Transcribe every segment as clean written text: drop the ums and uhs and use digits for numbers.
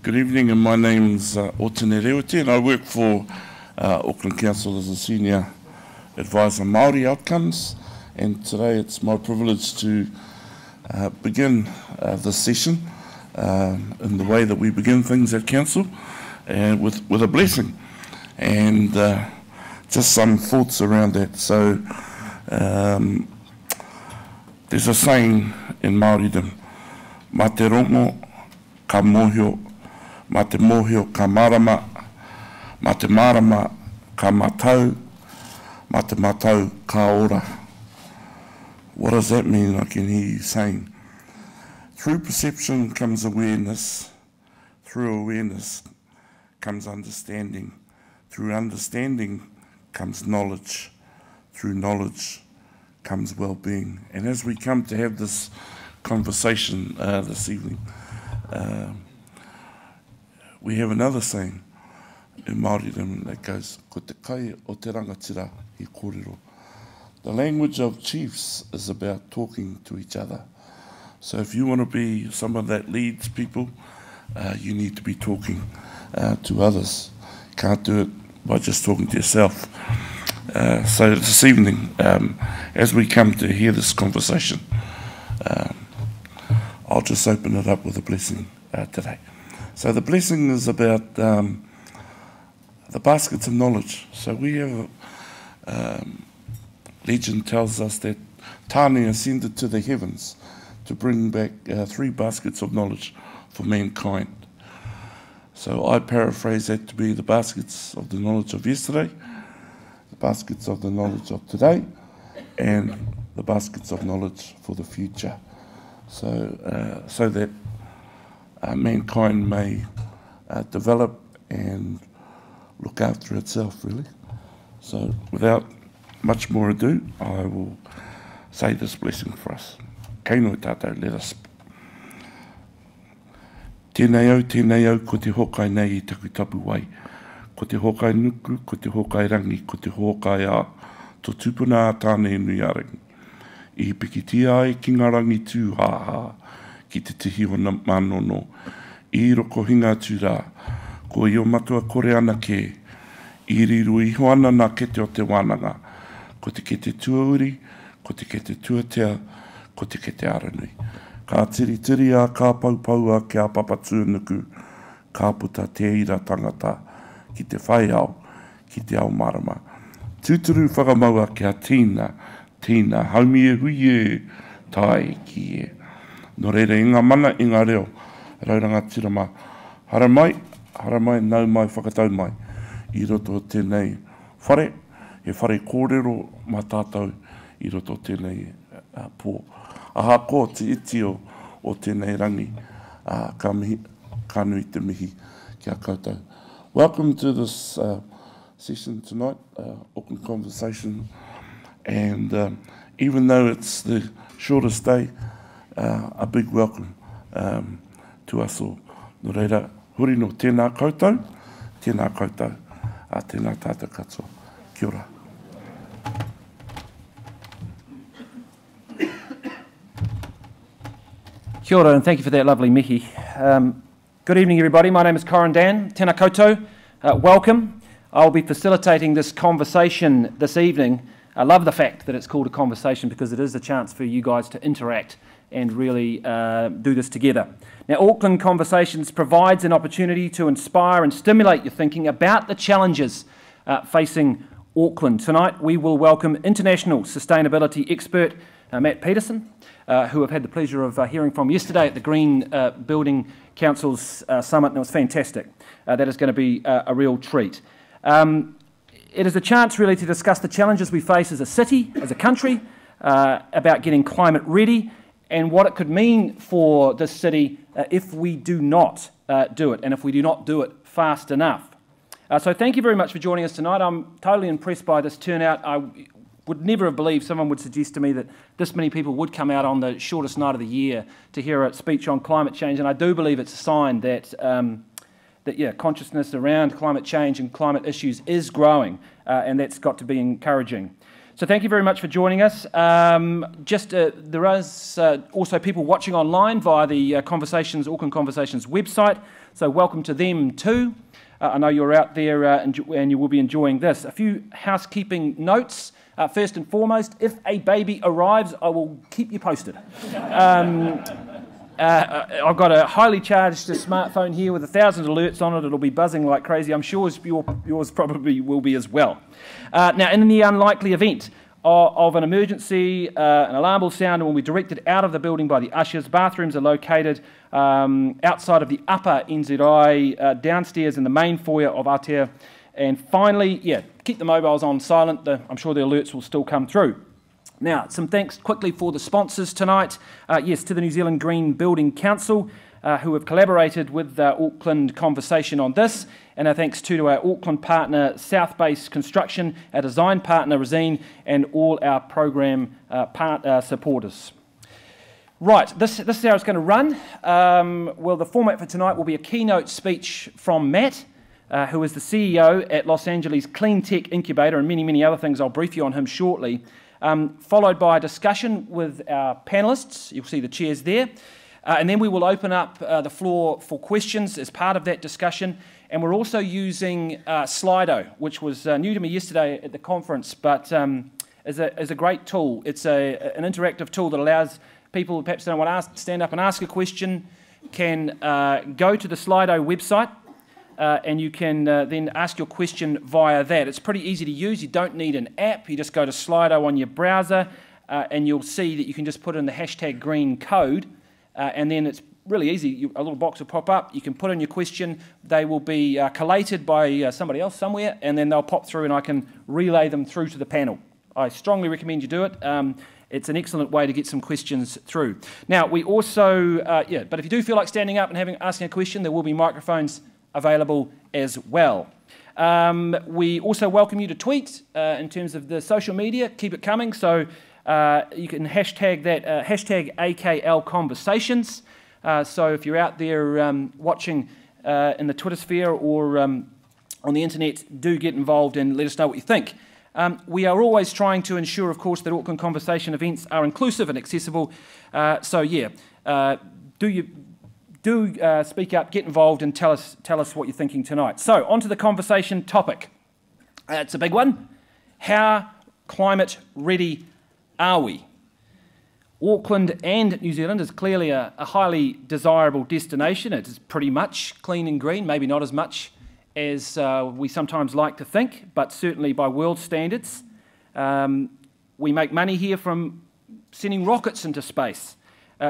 Good evening, and my name's Otene Rewati, and I work for Auckland Council as a Senior Advisor Māori Outcomes, and today it's my privilege to begin this session in the way that we begin things at Council, and with a blessing, and just some thoughts around that. So there's a saying in Māoridom, "Ma te rongo ka mohio, ma te mohio ka marama, ma te marama ka matau, ma te matau ka ora." What does that mean? I can hear you saying. Through perception comes awareness. Through awareness comes understanding. Through understanding comes knowledge. Through knowledge comes well-being. And as we come to have this conversation this evening, we have another saying in Māoridom that goes, "Ko te kai o te rangatira I kōrero." The language of chiefs is about talking to each other. So if you want to be someone that leads people, you need to be talking to others. Can't do it by just talking to yourself. So this evening, as we come to hear this conversation, I'll just open it up with a blessing today. So the blessing is about the baskets of knowledge. So we have, legend tells us that Tāne ascended to the heavens to bring back 3 baskets of knowledge for mankind. So I paraphrase that to be the baskets of the knowledge of yesterday, the baskets of the knowledge of today, and the baskets of knowledge for the future. So, so that mankind may develop and look after itself, really. So without much more ado, I will say this blessing for us. Kei noi tātou, let us. Tēnei au, ko te hokai nei I taku tapu wai. Ko te hokai nuku, ko te hokai rangi, ko te hokai ā. Tō tupuna a tāne nui arangi. I pikitia ai ki ngā rangi tū hāhā, ki te tihi o na manono. I roko hinga tū rā, ko I o matua kore ana ke. I riru I hoana nā kete o te wānanga. Ko te kete tuauri, ko te kete tuatea, ko te kete aranui. Ka tiri a ka paupau a kia papa tūnuku, ka puta te ira tangata, ki te whaiao, ki te ao marama. Tūturu whakamaua kia tīna, haumi e hui e, tai ki e. Nō reira inga mana, inga reo, rauranga tirama. Hara mai, nau mai, whakatau mai. I roto o tēnei whare, he whare kōrero mā tātou, I roto o tēnei pō. Aha ko te iti o tēnei rangi, ka nui te mihi kia koutou. Welcome to this session tonight, Auckland Conversation. And even though it's the shortest day, a big welcome to us all. Nō reira, huri no tēnā koutou, tēnā tātou katoa. Kia ora. Kia ora, and thank you for that lovely mihi. Good evening, everybody. My name is Corin Dan. Tēnā koutou. Welcome. I'll be facilitating this conversation this evening. I love the fact that it's called a conversation because it is a chance for you guys to interact and really do this together. Now, Auckland Conversations provides an opportunity to inspire and stimulate your thinking about the challenges facing Auckland. Tonight, we will welcome international sustainability expert Matt Peterson, who I've had the pleasure of hearing from yesterday at the Green Building Council's summit, and it was fantastic. That is going to be a real treat. It is a chance really to discuss the challenges we face as a city, as a country, about getting climate ready and what it could mean for this city if we do not do it, and if we do not do it fast enough. So thank you very much for joining us tonight. I'm totally impressed by this turnout. I would never have believed someone would suggest to me that this many people would come out on the shortest night of the year to hear a speech on climate change, and I do believe it's a sign that consciousness around climate change and climate issues is growing, and that's got to be encouraging. So thank you very much for joining us. There is also people watching online via the Auckland Conversations website, so welcome to them too. I know you're out there and you will be enjoying this. A few housekeeping notes. First and foremost, if a baby arrives, I will keep you posted. I've got a highly charged smartphone here with 1,000 alerts on it. It'll be buzzing like crazy. I'm sure yours probably will be as well. Now, in the unlikely event of an emergency, an alarm will sound and will be directed out of the building by the ushers. Bathrooms are located outside of the upper NZI, downstairs in the main foyer of Aotea. And finally, keep the mobiles on silent. I'm sure the alerts will still come through. Now, some thanks quickly for the sponsors tonight. Yes, to the New Zealand Green Building Council, who have collaborated with Auckland Conversation on this. And our thanks to our Auckland partner, South Base Construction, our design partner, Resine, and all our program supporters. Right, this is how it's going to run. Well, the format for tonight will be a keynote speech from Matt, who is the CEO at Los Angeles Clean Tech Incubator, and many, many other things. I'll brief you on him shortly. Followed by a discussion with our panellists. You'll see the chairs there. And then we will open up the floor for questions as part of that discussion. And we're also using Slido, which was new to me yesterday at the conference, but is a great tool. It's an interactive tool that allows people who perhaps don't want to stand up and ask a question, can go to the Slido website, and you can then ask your question via that. It's pretty easy to use. You don't need an app. You just go to Slido on your browser, and you'll see that you can just put in the hashtag green code, and then it's really easy. A little box will pop up. You can put in your question. They will be collated by somebody else somewhere, and then they'll pop through, and I can relay them through to the panel. I strongly recommend you do it. It's an excellent way to get some questions through. Now, we also, but if you do feel like standing up and asking a question, there will be microphones available as well. We also welcome you to tweet in terms of the social media. Keep it coming. So you can hashtag that, hashtag AKL Conversations. So if you're out there watching in the Twitter sphere or on the internet, do get involved and let us know what you think. We are always trying to ensure, of course, that Auckland Conversation events are inclusive and accessible. Do speak up, get involved, and tell us what you're thinking tonight. So, on to the conversation topic. It's a big one. How climate ready are we? Auckland and New Zealand is clearly a highly desirable destination. It is pretty much clean and green, maybe not as much as we sometimes like to think, but certainly by world standards. We make money here from sending rockets into space.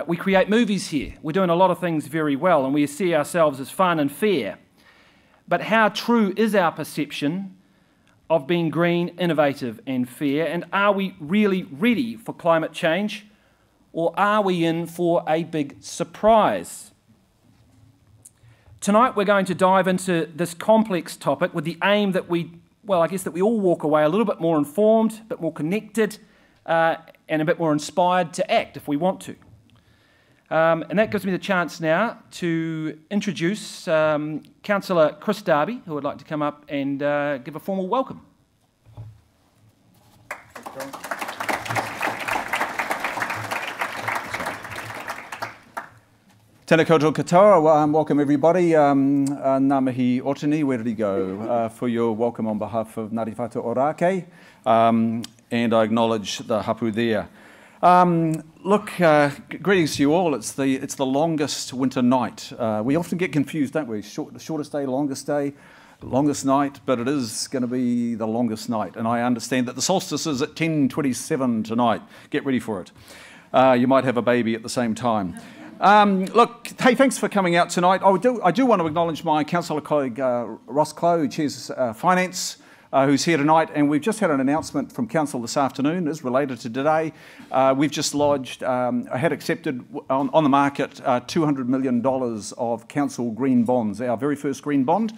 We create movies here. We're doing a lot of things very well, and we see ourselves as fun and fair. But how true is our perception of being green, innovative, and fair? And are we really ready for climate change, or are we in for a big surprise? Tonight we're going to dive into this complex topic with the aim that we all walk away a little bit more informed, a bit more connected, and a bit more inspired to act if we want to. And that gives me the chance now to introduce Councillor Chris Darby, who would like to come up and give a formal welcome. Tēnā koutou katoa, welcome everybody. Ngā mihi Otani, where did he go? For your welcome on behalf of Ngāti Whātua Ōrākei, and I acknowledge the hapu there. Greetings to you all. It's the longest winter night. We often get confused, don't we? The shortest day, longest night, but it is going to be the longest night. And I understand that the solstice is at 10:27 tonight. Get ready for it. You might have a baby at the same time. Hey, thanks for coming out tonight. I do want to acknowledge my councillor colleague Ross Clow, who chairs Finance, who's here tonight, and we've just had an announcement from Council this afternoon, is related to today. We've just lodged, had accepted on the market $200 million of Council green bonds, our very first green bond.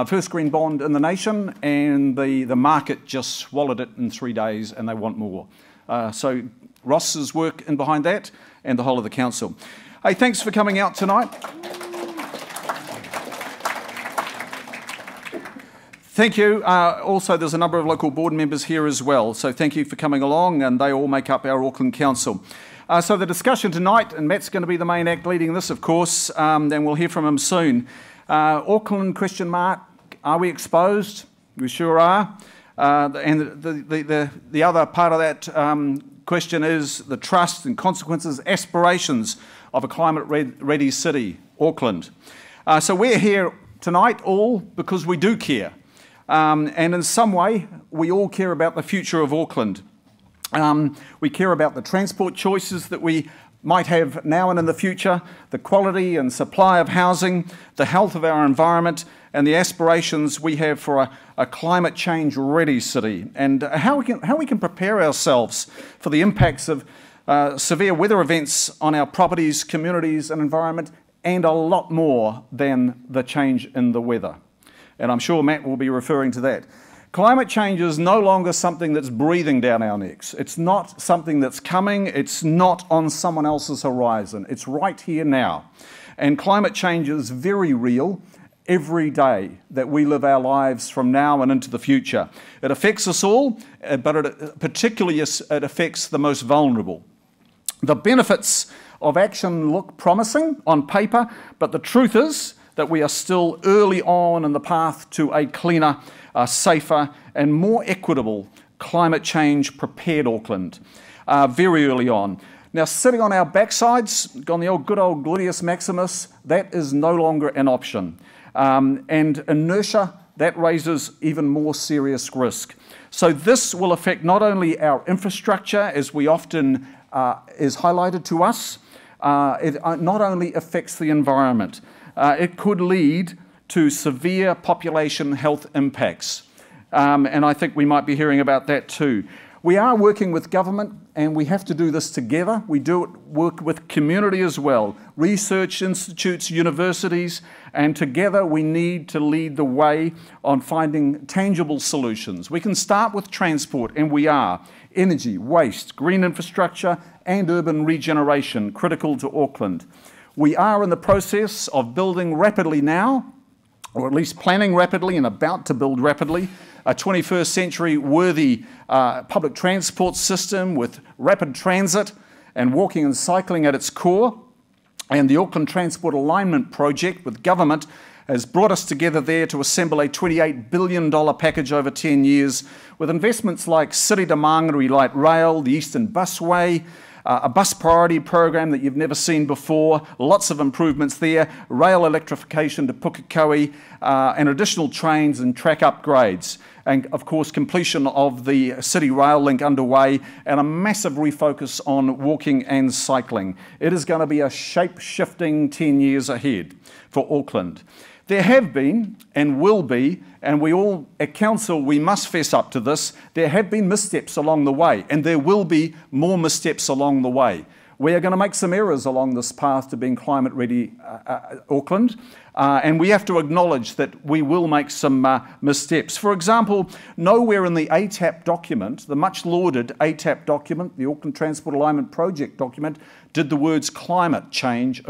First green bond in the nation, and the market just swallowed it in 3 days, and they want more. So Ross's work in behind that, and the whole of the council. Hey, thanks for coming out tonight. Thank you. Also, there's a number of local board members here as well, so thank you for coming along, and they all make up our Auckland Council. So the discussion tonight, and Matt's going to be the main act leading this, of course, and we'll hear from him soon. Auckland, ? Are we exposed? We sure are. And the other part of that question is the trust and consequences, aspirations of a climate-ready city, Auckland. So we're here tonight all because we do care. And in some way, we all care about the future of Auckland. We care about the transport choices that we might have now and in the future, the quality and supply of housing, the health of our environment, and the aspirations we have for a climate change ready city, and how we can prepare ourselves for the impacts of severe weather events on our properties, communities and environment, and a lot more than the change in the weather. And I'm sure Matt will be referring to that. Climate change is no longer something that's breathing down our necks. It's not something that's coming. It's not on someone else's horizon. It's right here now. And climate change is very real every day that we live our lives from now and into the future. It affects us all, but particularly it affects the most vulnerable. The benefits of action look promising on paper, but the truth is that we are still early on in the path to a cleaner, safer and more equitable climate change prepared Auckland, very early on. Now, sitting on our backsides, on the old good old gluteus maximus, that is no longer an option. And inertia, that raises even more serious risk. So this will affect not only our infrastructure, as we often is highlighted to us, it not only affects the environment, it could lead to severe population health impacts. And I think we might be hearing about that too. We are working with government, and we have to do this together. We work with community as well, research institutes, universities, and together we need to lead the way on finding tangible solutions. We can start with transport, and we are. Energy, waste, green infrastructure, and urban regeneration, critical to Auckland. We are in the process of building rapidly now, or at least planning rapidly and about to build rapidly, a 21st century worthy public transport system with rapid transit and walking and cycling at its core. And the Auckland Transport Alignment Project with government has brought us together there to assemble a $28 billion package over 10 years with investments like City to Mangere Light Rail, the Eastern Busway, a bus priority program that you've never seen before, lots of improvements there, rail electrification to Pukekohe, and additional trains and track upgrades. And of course, completion of the City Rail Link underway and a massive refocus on walking and cycling. It is going to be a shape-shifting 10 years ahead for Auckland. There have been and will be, and we all at Council, we must fess up to this, there have been missteps along the way, and there will be more missteps along the way. We are going to make some errors along this path to being climate ready Auckland, and we have to acknowledge that we will make some missteps. For example, nowhere in the ATAP document, the much lauded ATAP document, the Auckland Transport Alignment Project document, did the words climate change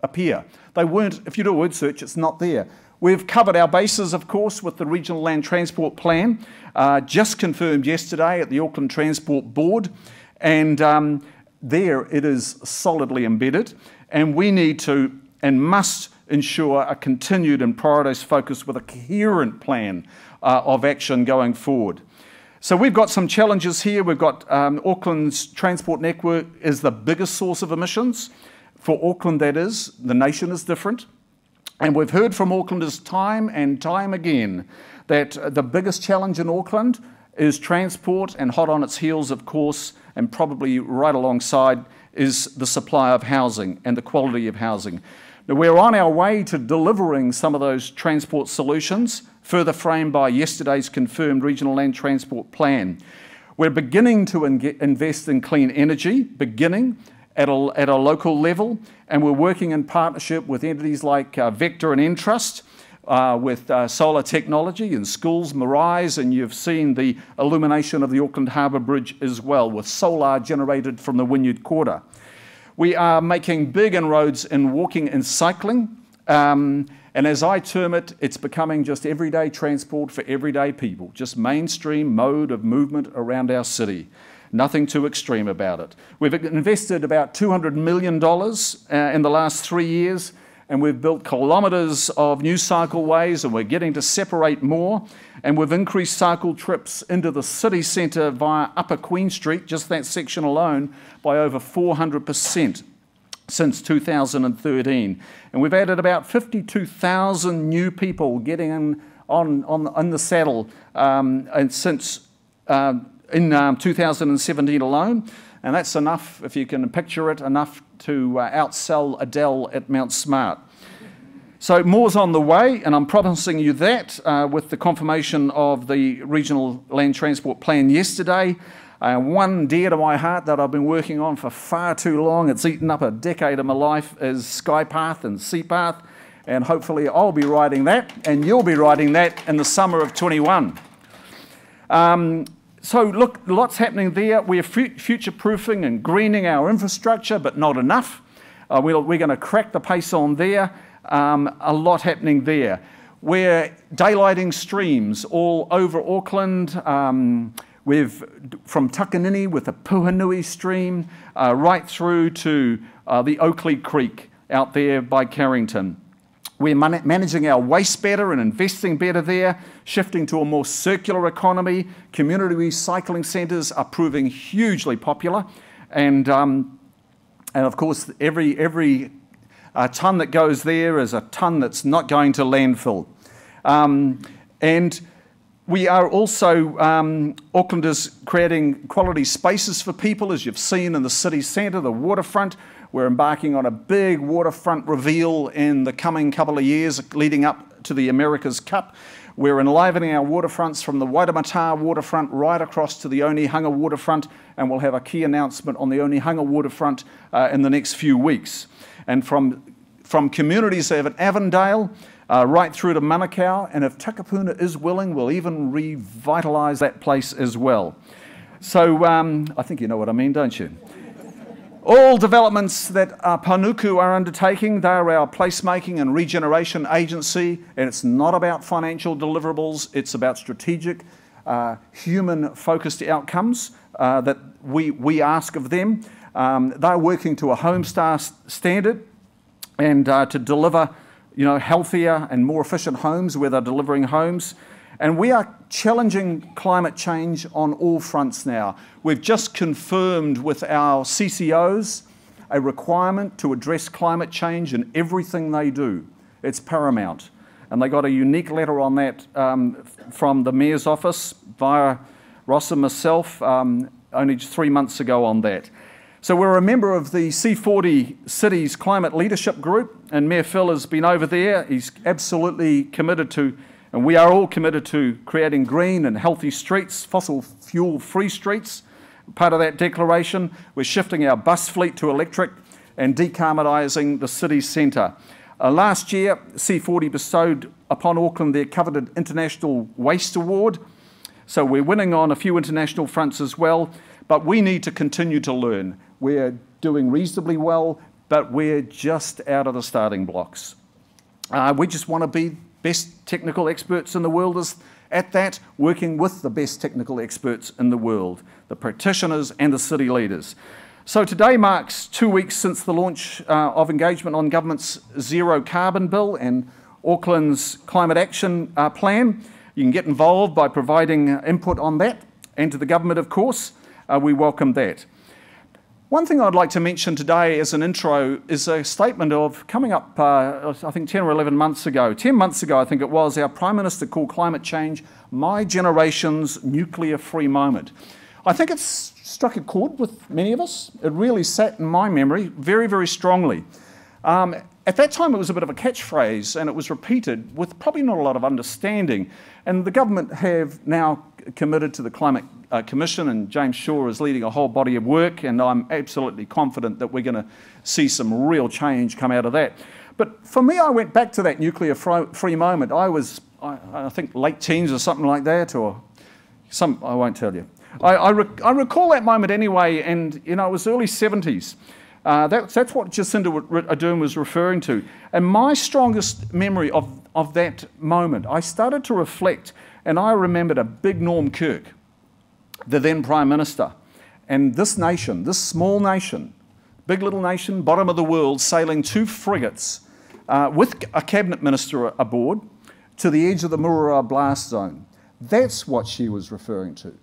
appear. They weren't, if you do a word search, it's not there. We've covered our bases, of course, with the Regional Land Transport Plan, just confirmed yesterday at the Auckland Transport Board, and there it is solidly embedded, and we need to and must ensure a continued and prioritised focus with a coherent plan of action going forward. So we've got some challenges here. We've got Auckland's transport network is the biggest source of emissions. For Auckland, that is. The nation is different. And we've heard from Aucklanders time and time again that the biggest challenge in Auckland is transport, and hot on its heels, of course, and probably right alongside, is the supply of housing and the quality of housing. Now, we're on our way to delivering some of those transport solutions, further framed by yesterday's confirmed Regional Land Transport Plan. We're beginning to invest in clean energy, at a local level, and we're working in partnership with entities like Vector and Entrust, with solar technology in schools, Marais, and you've seen the illumination of the Auckland Harbour Bridge as well, with solar generated from the Wynyard Quarter. We are making big inroads in walking and cycling And as I term it, it's becoming just everyday transport for everyday people, just mainstream mode of movement around our city. Nothing too extreme about it. We've invested about $200 million in the last 3 years, and we've built kilometres of new cycleways, and we're getting to separate more. And we've increased cycle trips into the city centre via Upper Queen Street, just that section alone, by over 400%. Since 2013, and we've added about 52,000 new people getting on the saddle and since in 2017 alone, and that's enough, if you can picture it, enough to outsell Adele at Mount Smart. So more's on the way, and I'm promising you that with the confirmation of the Regional Land Transport Plan yesterday. One dear to my heart that I've been working on for far too long, it's eaten up a decade of my life, is Skypath and Seapath, and hopefully I'll be riding that and you'll be riding that in the summer of 21. So look, lots happening there. We're future-proofing and greening our infrastructure, but not enough. We're going to crack the pace on there. A lot happening there. We're daylighting streams all over Auckland. We've, from Takanini with the Puhanui stream, right through to the Oakley Creek out there by Carrington. We're managing our waste better and investing better there, shifting to a more circular economy. Community recycling centres are proving hugely popular. And of course, every tonne that goes there is a tonne that's not going to landfill. And we are also, Auckland is creating quality spaces for people, as you've seen in the city centre, the waterfront. We're embarking on a big waterfront reveal in the coming couple of years leading up to the America's Cup. We're enlivening our waterfronts from the Waitemata waterfront right across to the Onehunga waterfront, and we'll have a key announcement on the Onehunga waterfront in the next few weeks. And from communities of Avondale, right through to Manukau, and if Takapuna is willing, we'll even revitalise that place as well. So I think you know what I mean, don't you? All developments that Panuku are undertaking, they're our placemaking and regeneration agency, and it's not about financial deliverables, it's about strategic, human-focused outcomes that we ask of them. They're working to a Homestar standard and to deliver healthier and more efficient homes where they're delivering homes. And we are challenging climate change on all fronts now. We've just confirmed with our CCOs a requirement to address climate change in everything they do. It's paramount. And they got a unique letter on that from the Mayor's office via Ross and myself only just 3 months ago on that. So we're a member of the C40 Cities Climate Leadership Group, and Mayor Phil has been over there. He's absolutely committed to, and we are all committed to, creating green and healthy streets, fossil fuel-free streets. Part of that declaration, we're shifting our bus fleet to electric and decarbonising the city centre. Last year, C40 bestowed upon Auckland their coveted International Waste Award. So we're winning on a few international fronts as well, but we need to continue to learn. We're doing reasonably well, but we're just out of the starting blocks. We just want to be best technical experts in the world at that, working with the best technical experts in the world, the practitioners and the city leaders. So today marks 2 weeks since the launch of engagement on Government's Zero Carbon Bill and Auckland's Climate Action Plan. You can get involved by providing input on that, and to the government, of course. We welcome that. One thing I'd like to mention today as an intro is a statement of coming up, I think 10 or 11 months ago. 10 months ago, I think it was, our Prime Minister called climate change my generation's nuclear-free moment. I think it's struck a chord with many of us. It really sat in my memory very, very strongly. At that time, it was a bit of a catchphrase, and it was repeated with probably not a lot of understanding. And the government have now committed to the Climate Commission, and James Shaw is leading a whole body of work, and I'm absolutely confident that we're going to see some real change come out of that. But for me, I went back to that nuclear-free moment. I was, I think, late teens or something like that, or I won't tell you. I recall that moment anyway, and it was early 70s. That's what Jacinda Ardern was referring to. And my strongest memory of that moment, I started to reflect, and I remembered a big Norm Kirk, the then Prime Minister, and this nation, this small nation, big little nation, bottom of the world, sailing 2 frigates with a cabinet minister aboard to the edge of the Murua blast zone. That's what she was referring to.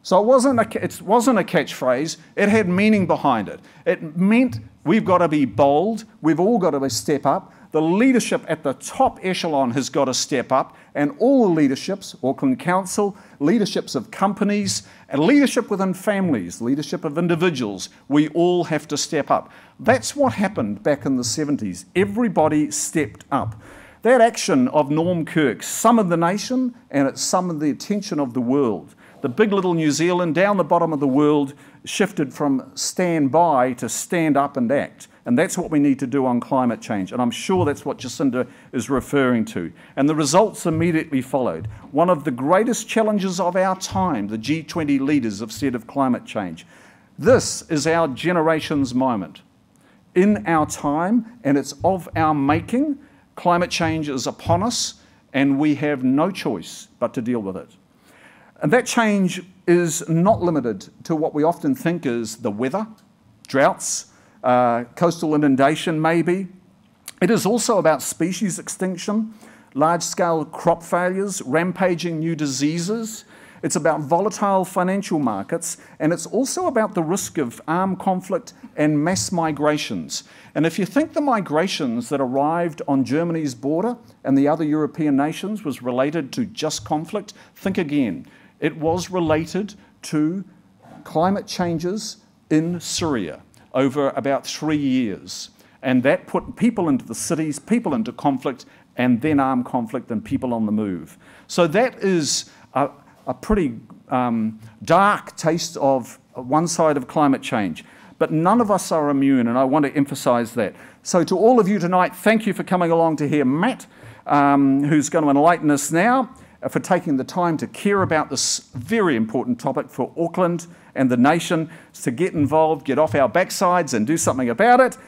So it wasn't a catchphrase, it had meaning behind it. It meant we've got to be bold, we've all got to step up, the leadership at the top echelon has got to step up, and all the leaderships, Auckland Council, leaderships of companies, and leadership within families, leadership of individuals, we all have to step up. That's what happened back in the 70s. Everybody stepped up. That action of Norm Kirk summoned the nation, and it summoned the attention of the world. The big little New Zealand down the bottom of the world shifted from stand by to stand up and act. And that's what we need to do on climate change. And I'm sure that's what Jacinda is referring to. And the results immediately followed. One of the greatest challenges of our time, the G20 leaders have said of climate change. This is our generation's moment. In our time, and it's of our making, climate change is upon us, and we have no choice but to deal with it. And that change is not limited to what we often think is the weather, droughts, coastal inundation maybe. It is also about species extinction, large-scale crop failures, rampaging new diseases. It's about volatile financial markets, and it's also about the risk of armed conflict and mass migrations. And if you think the migrations that arrived on Germany's border and the other European nations was related to just conflict, think again. It was related to climate changes in Syria over about 3 years. And that put people into the cities, people into conflict, and then armed conflict and people on the move. So that is a pretty dark taste of one side of climate change. But none of us are immune, and I want to emphasise that. So to all of you tonight, thank you for coming along to hear Matt, who's going to enlighten us now, for taking the time to care about this very important topic for Auckland and the nation, to get involved, get off our backsides and do something about it.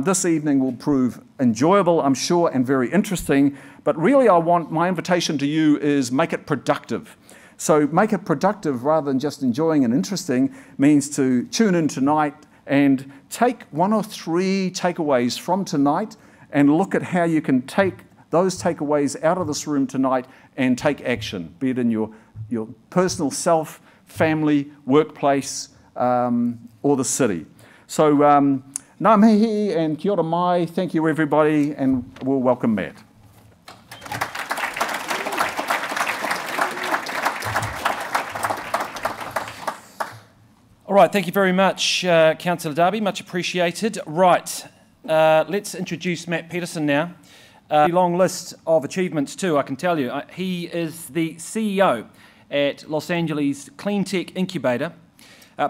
This evening will prove enjoyable, I'm sure, and very interesting. But really, my invitation to you is make it productive. So make it productive rather than just enjoying and interesting means to tune in tonight and take 1 or 3 takeaways from tonight and look at how you can take those takeaways out of this room tonight and take action, be it in your personal self, family, workplace, or the city. So ngā mihi and kia ora mai, thank you everybody, and we'll welcome Matt. All right, thank you very much, Councillor Darby, much appreciated. Right, let's introduce Matt Peterson now. A long list of achievements too, I can tell you. He is the CEO at Los Angeles Clean Tech Incubator.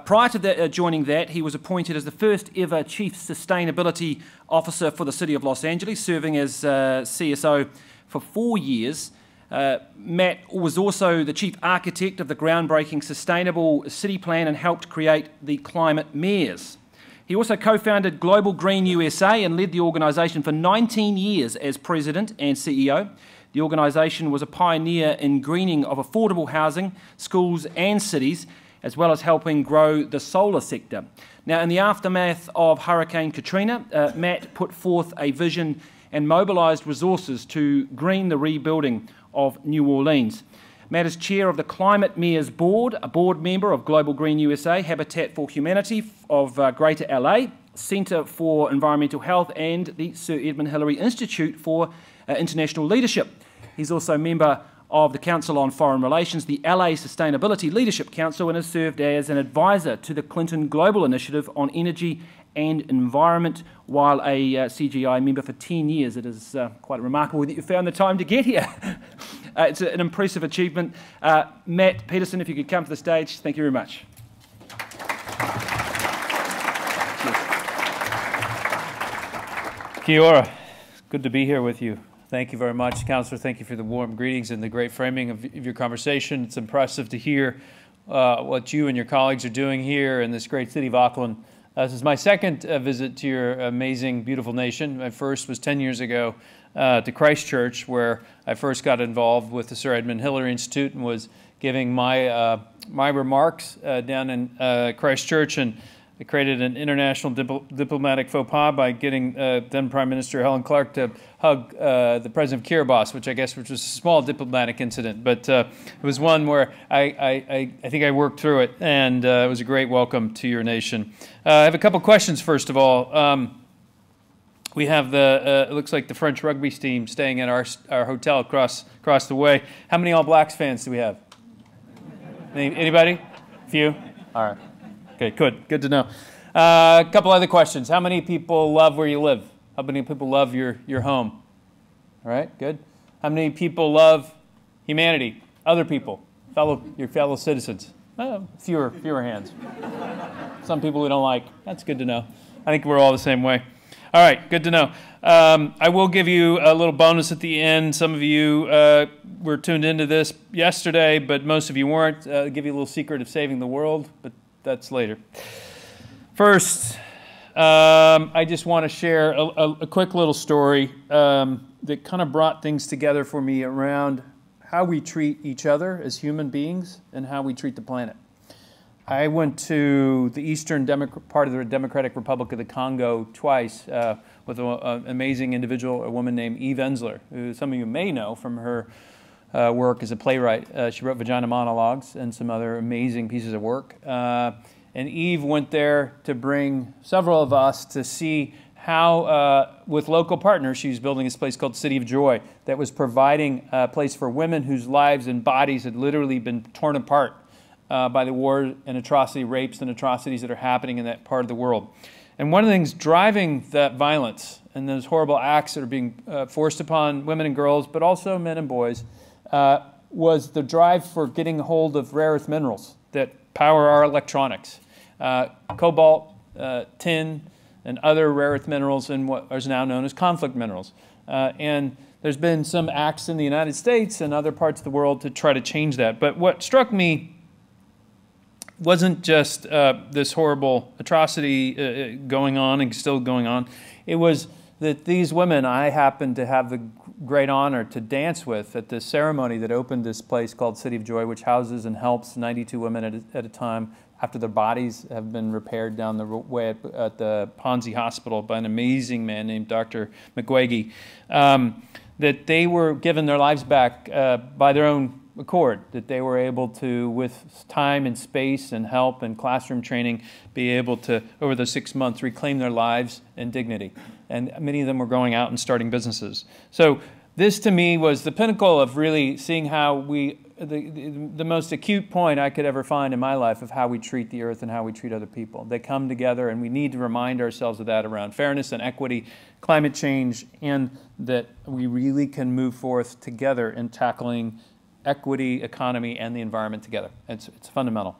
Prior to joining that, he was appointed as the first ever Chief Sustainability Officer for the City of Los Angeles, serving as CSO for 4 years. Matt was also the Chief Architect of the groundbreaking Sustainable City Plan and helped create the Climate Mayors. He also co-founded Global Green USA and led the organisation for 19 years as President and CEO. The organisation was a pioneer in greening of affordable housing, schools and cities, as well as helping grow the solar sector. Now, in the aftermath of Hurricane Katrina, Matt put forth a vision and mobilised resources to green the rebuilding of New Orleans. Matt is chair of the Climate Mayors Board, a board member of Global Green USA, Habitat for Humanity of Greater LA, Centre for Environmental Health, and the Sir Edmund Hillary Institute for International Leadership. He's also a member of the Council on Foreign Relations, the LA Sustainability Leadership Council, and has served as an advisor to the Clinton Global Initiative on Energy and Environment, while a CGI member for 10 years. It is quite remarkable that you found the time to get here. It's an impressive achievement. Matt Peterson, if you could come to the stage, thank you very much. Kia ora. Good to be here with you. Thank you very much, Councillor. Thank you for the warm greetings and the great framing of your conversation. It's impressive to hear what you and your colleagues are doing here in this great city of Auckland This is my second visit to your amazing, beautiful nation. My first was 10 years ago to Christchurch, where I first got involved with the Sir Edmund Hillary Institute and was giving my remarks down in Christchurch, and I created an international diplomatic faux pas by getting then Prime Minister Helen Clark to hug the President of Kiribati, which was a small diplomatic incident, but it was one where I think I worked through it, and it was a great welcome to your nation. I have a couple questions, first of all. We have it looks like the French rugby team staying at our hotel across the way. How many All Blacks fans do we have? Anybody? Few? All right. Okay, good to know. A couple other questions. How many people love where you live? How many people love your home? All right, good. How many people love humanity? Other people, your fellow citizens? Fewer hands. Some people we don't like. That's good to know. I think we're all the same way. All right, good to know. I will give you a little bonus at the end. Some of you were tuned into this yesterday, but most of you weren't. I'll give you a little secret of saving the world, but that's later. First, I just want to share a quick little story that kind of brought things together for me around how we treat each other as human beings and how we treat the planet. I went to the eastern part of the Democratic Republic of the Congo twice with an amazing individual, a woman named Eve Ensler, who some of you may know from her work as a playwright. She wrote Vagina Monologues and some other amazing pieces of work. And Eve went there to bring several of us to see how, with local partners, she's building this place called City of Joy that was providing a place for women whose lives and bodies had literally been torn apart by the war and atrocity, rapes and atrocities that are happening in that part of the world. And one of the things driving that violence and those horrible acts that are being forced upon women and girls, but also men and boys, was the drive for getting a hold of rare earth minerals that power our electronics. Cobalt, tin, and other rare earth minerals in what is now known as conflict minerals. And there's been some acts in the United States and other parts of the world to try to change that. But what struck me wasn't just this horrible atrocity going on and still going on. It was that these women I happened to have the great honor to dance with at this ceremony that opened this place called City of Joy, which houses and helps 92 women at a time after their bodies have been repaired down the way at the Ponzi Hospital by an amazing man named Dr. McGuagey, that they were given their lives back by their own accord, that they were able to, with time and space and help and classroom training, be able to, over the 6 months, reclaim their lives and dignity. And many of them were going out and starting businesses. So this, to me, was the pinnacle of really seeing how the most acute point I could ever find in my life of how we treat the earth and how we treat other people. They come together, and we need to remind ourselves of that around fairness and equity, climate change, and that we really can move forth together in tackling equity, economy, and the environment together. It's fundamental.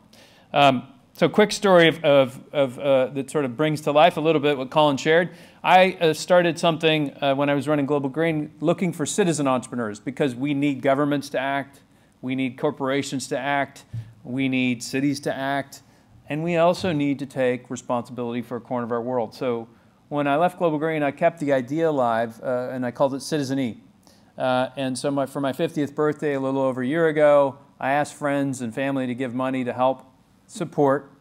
So quick story that sort of brings to life a little bit what Colin shared. I started something when I was running Global Green looking for citizen entrepreneurs because we need governments to act, we need corporations to act, we need cities to act, and we also need to take responsibility for a corner of our world. So when I left Global Green, I kept the idea alive and I called it Citizen E. And so for my 50th birthday, a little over a year ago, I asked friends and family to give money to help support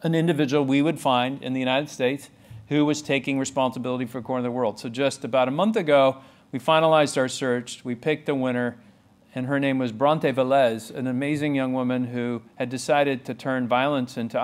an individual we would find in the United States who was taking responsibility for a corner of the world. So just about a month ago, we finalized our search. We picked a winner, and her name was Bronte Velez, an amazing young woman who had decided to turn violence into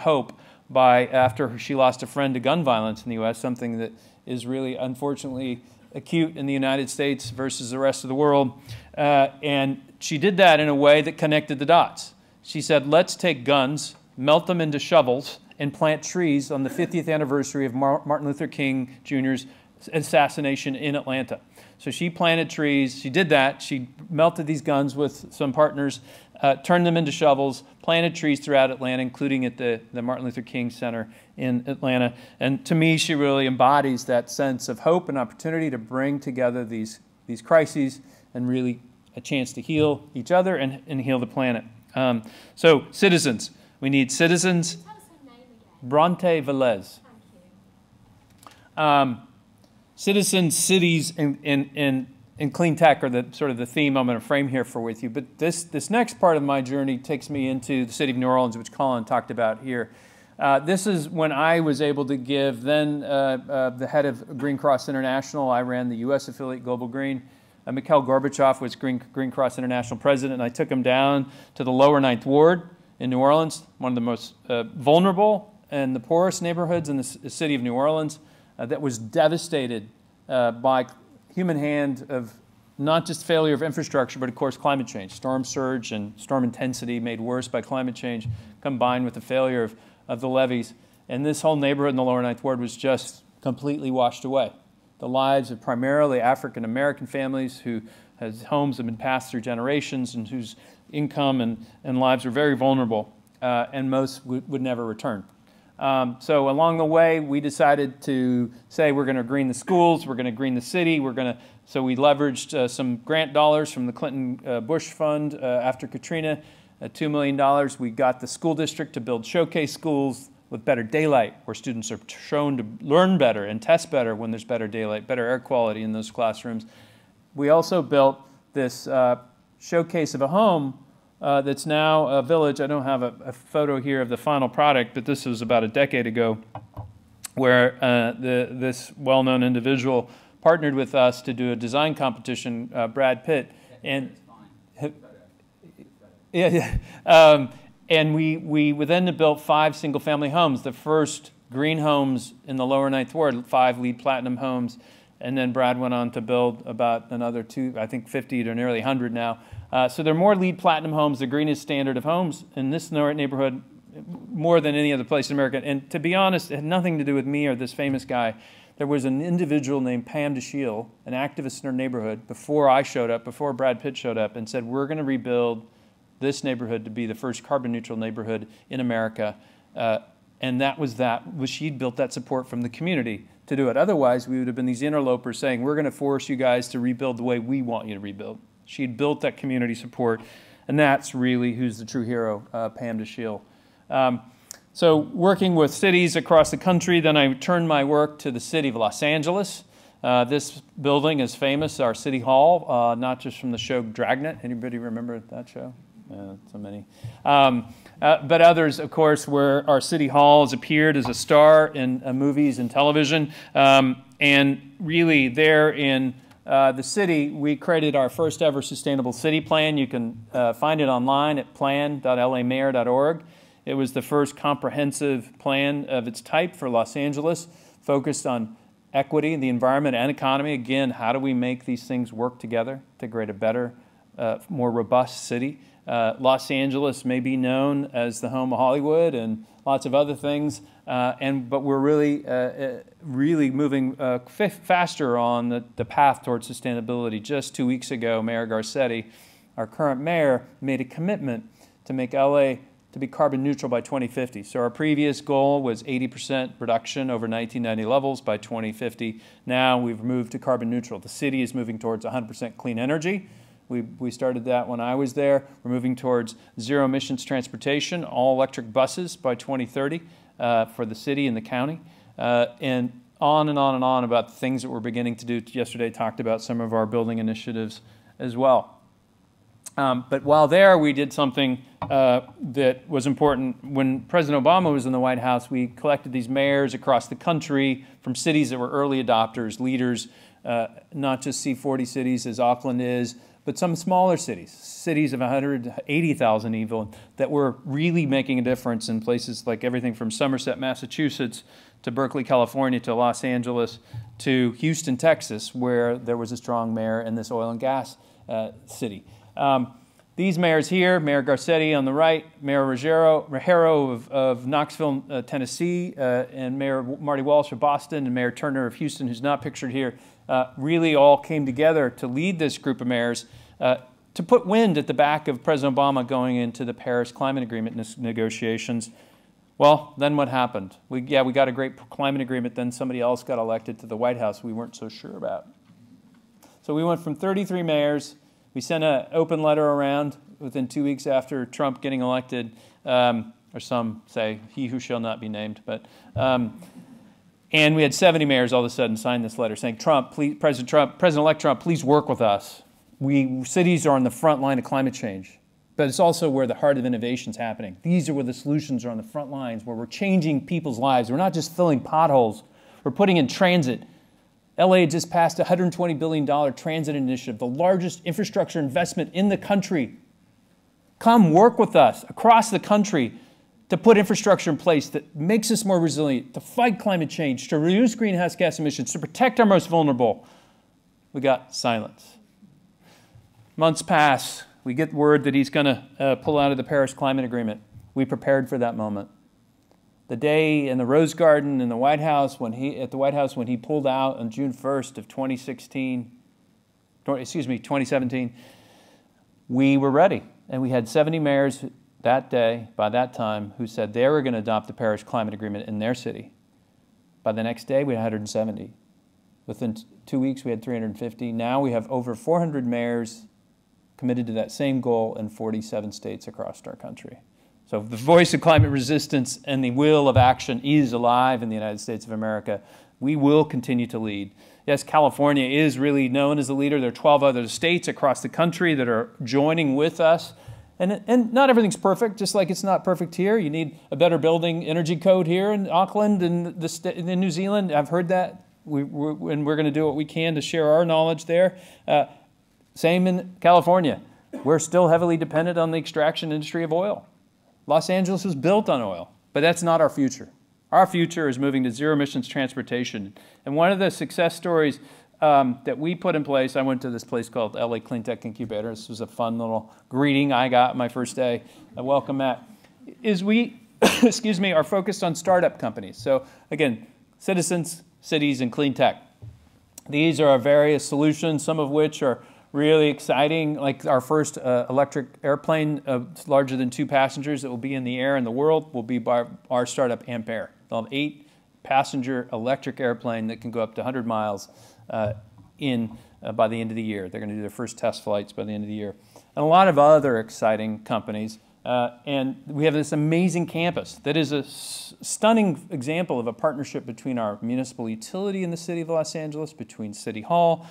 hope after she lost a friend to gun violence in the U.S., something that is really, unfortunately, acute in the United States versus the rest of the world. And she did that in a way that connected the dots. She said, let's take guns, melt them into shovels, and plant trees on the 50th anniversary of Martin Luther King Jr.'s assassination in Atlanta. So she planted trees. She did that. She melted these guns with some partners, turned them into shovels, planted trees throughout Atlanta, including at the Martin Luther King Center in Atlanta. And to me, she really embodies that sense of hope and opportunity to bring together these crises and really a chance to heal each other and heal the planet. So citizens. We need citizens. Tell us her name again. Bronte Velez. Citizens, cities, and clean tech are the sort of the theme I'm going to frame here for with you. But this next part of my journey takes me into the city of New Orleans, which Colin talked about here. This is when I was able to give then the head of Green Cross International. I ran the U.S. affiliate Global Green. Mikhail Gorbachev was Green Cross International president, and I took him down to the lower 9th Ward in New Orleans, one of the most vulnerable and the poorest neighborhoods in the city of New Orleans, that was devastated by human hand of not just failure of infrastructure, but of course climate change. Storm surge and storm intensity made worse by climate change, combined with the failure of the levees. And this whole neighborhood in the lower 9th Ward was just completely washed away. The lives of primarily African-American families whose homes have been passed through generations and whose income and lives are very vulnerable, and most would never return. So along the way, we decided to say we're going to green the schools, we're going to green the city, so we leveraged some grant dollars from the Clinton Bush Fund after Katrina, $2 million. We got the school district to build showcase schools with better daylight, where students are shown to learn better and test better when there's better daylight, better air quality in those classrooms. We also built this showcase of a home that's now a village. I don't have a photo here of the final product, but this was about a decade ago, where this well-known individual partnered with us to do a design competition, Brad Pitt. And and we then built 5 single-family homes, the first green homes in the lower 9th Ward, 5 LEED Platinum homes. And then Brad went on to build about another 2, I think 50 to nearly 100 now. So there are more LEED Platinum homes, the greenest standard of homes in this neighborhood, more than any other place in America. And to be honest, it had nothing to do with me or this famous guy. There was an individual named Pam DeShiel, an activist in our neighborhood, before I showed up, before Brad Pitt showed up, and said, we're going to rebuild this neighborhood to be the first carbon neutral neighborhood in America. And that was she'd built that support from the community to do it. Otherwise, we would have been these interlopers saying, we're going to force you guys to rebuild the way we want you to rebuild. She'd built that community support, and that's really who's the true hero, Pam DeShiel. So working with cities across the country, then I turned my work to the city of Los Angeles. This building is famous, our city hall, not just from the show Dragnet. Anybody remember that show? So many. But others, of course, where our city hall has appeared as a star in movies and television. And really there in the city, we created our first ever sustainable city plan. You can find it online at plan.lamayor.org. It was the first comprehensive plan of its type for Los Angeles, focused on equity, the environment, and economy. Again, how do we make these things work together to create a better, more robust city? Los Angeles may be known as the home of Hollywood and lots of other things, but we're really moving faster on the path towards sustainability. Just 2 weeks ago, Mayor Garcetti, our current mayor, made a commitment to make LA to be carbon neutral by 2050. So our previous goal was 80% reduction over 1990 levels by 2050. Now we've moved to carbon neutral. The city is moving towards 100% clean energy. We started that when I was there. We're moving towards zero emissions transportation, all electric buses by 2030 for the city and the county. And on and on and on about the things that we're beginning to do. Yesterday talked about some of our building initiatives as well. But while there, we did something that was important. When President Obama was in the White House, we collected these mayors across the country from cities that were early adopters, leaders, not just C40 cities as Auckland is, but some smaller cities, cities of 180,000 even, that were really making a difference in places like everything from Somerset, Massachusetts, to Berkeley, California, to Los Angeles, to Houston, Texas, where there was a strong mayor in this oil and gas city. These mayors here, Mayor Garcetti on the right, Mayor Ruggiero of Knoxville, Tennessee, and Mayor Marty Walsh of Boston, and Mayor Turner of Houston, who's not pictured here, really all came together to lead this group of mayors to put wind at the back of President Obama going into the Paris Climate Agreement negotiations. Well, then what happened? We got a great climate agreement, then somebody else got elected to the White House we weren't so sure about. So we went from 33 mayors. We sent an open letter around within 2 weeks after Trump getting elected, or some say he who shall not be named. But and we had 70 mayors all of a sudden sign this letter saying, Trump, please, President-elect Trump, please work with us. Cities are on the front line of climate change, but it's also where the heart of innovation is happening. These are where the solutions are on the front lines, where we're changing people's lives. We're not just filling potholes. We're putting in transit. LA just passed a $120 billion transit initiative, the largest infrastructure investment in the country. Come work with us across the country to put infrastructure in place that makes us more resilient, to fight climate change, to reduce greenhouse gas emissions, to protect our most vulnerable. We got silence. Months pass. We get word that he's going to pull out of the Paris Climate Agreement. We prepared for that moment. The day in the Rose Garden in the White House when he pulled out on June 1st of 2017, we were ready. And we had 70 mayors that day, by that time, who said they were going to adopt the Paris Climate Agreement in their city. By the next day, we had 170. Within 2 weeks, we had 350. Now we have over 400 mayors committed to that same goal in 47 states across our country. So the voice of climate resistance and the will of action is alive in the United States of America. We will continue to lead. Yes, California is really known as a leader. There are 12 other states across the country that are joining with us. And not everything's perfect, just like it's not perfect here. You need a better building energy code here in Auckland and in New Zealand. I've heard that, and we're going to do what we can to share our knowledge there. Same in California. We're still heavily dependent on the extraction industry of oil. Los Angeles was built on oil, but that's not our future. Our future is moving to zero emissions transportation. And one of the success stories that we put in place, I went to this place called LA Clean Tech Incubator. This was a fun little greeting I got my first day. Welcome, Matt. Is we, excuse me, are focused on startup companies. So again, citizens, cities, and clean tech. These are our various solutions, some of which are really exciting, like our first electric airplane larger than 2 passengers that will be in the air in the world will be by our startup Ampere. They'll have 8-passenger electric airplane that can go up to 100 miles by the end of the year. They're going to do their first test flights by the end of the year. And a lot of other exciting companies. And we have this amazing campus that is a stunning example of a partnership between our municipal utility in the city of Los Angeles, between City Hall,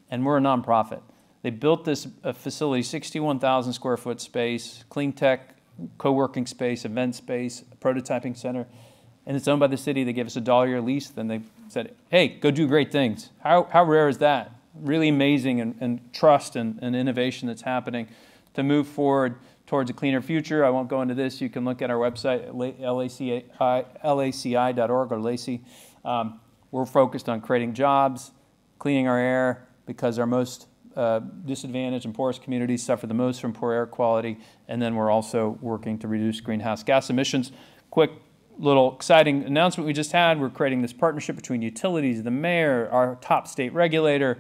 and we're a nonprofit. They built this facility, 61,000 square foot space, clean tech, co-working space, event space, prototyping center, and it's owned by the city. They gave us a $1 lease. Then they said, hey, go do great things. How rare is that? Really amazing and trust and innovation that's happening to move forward towards a cleaner future. I won't go into this. You can look at our website, laci.org or LACI. We're focused on creating jobs, cleaning our air, because our most disadvantaged and poorest communities suffer the most from poor air quality, and then we're also working to reduce greenhouse gas emissions. Quick little exciting announcement we just had. We're creating this partnership between utilities, the mayor, our top state regulator,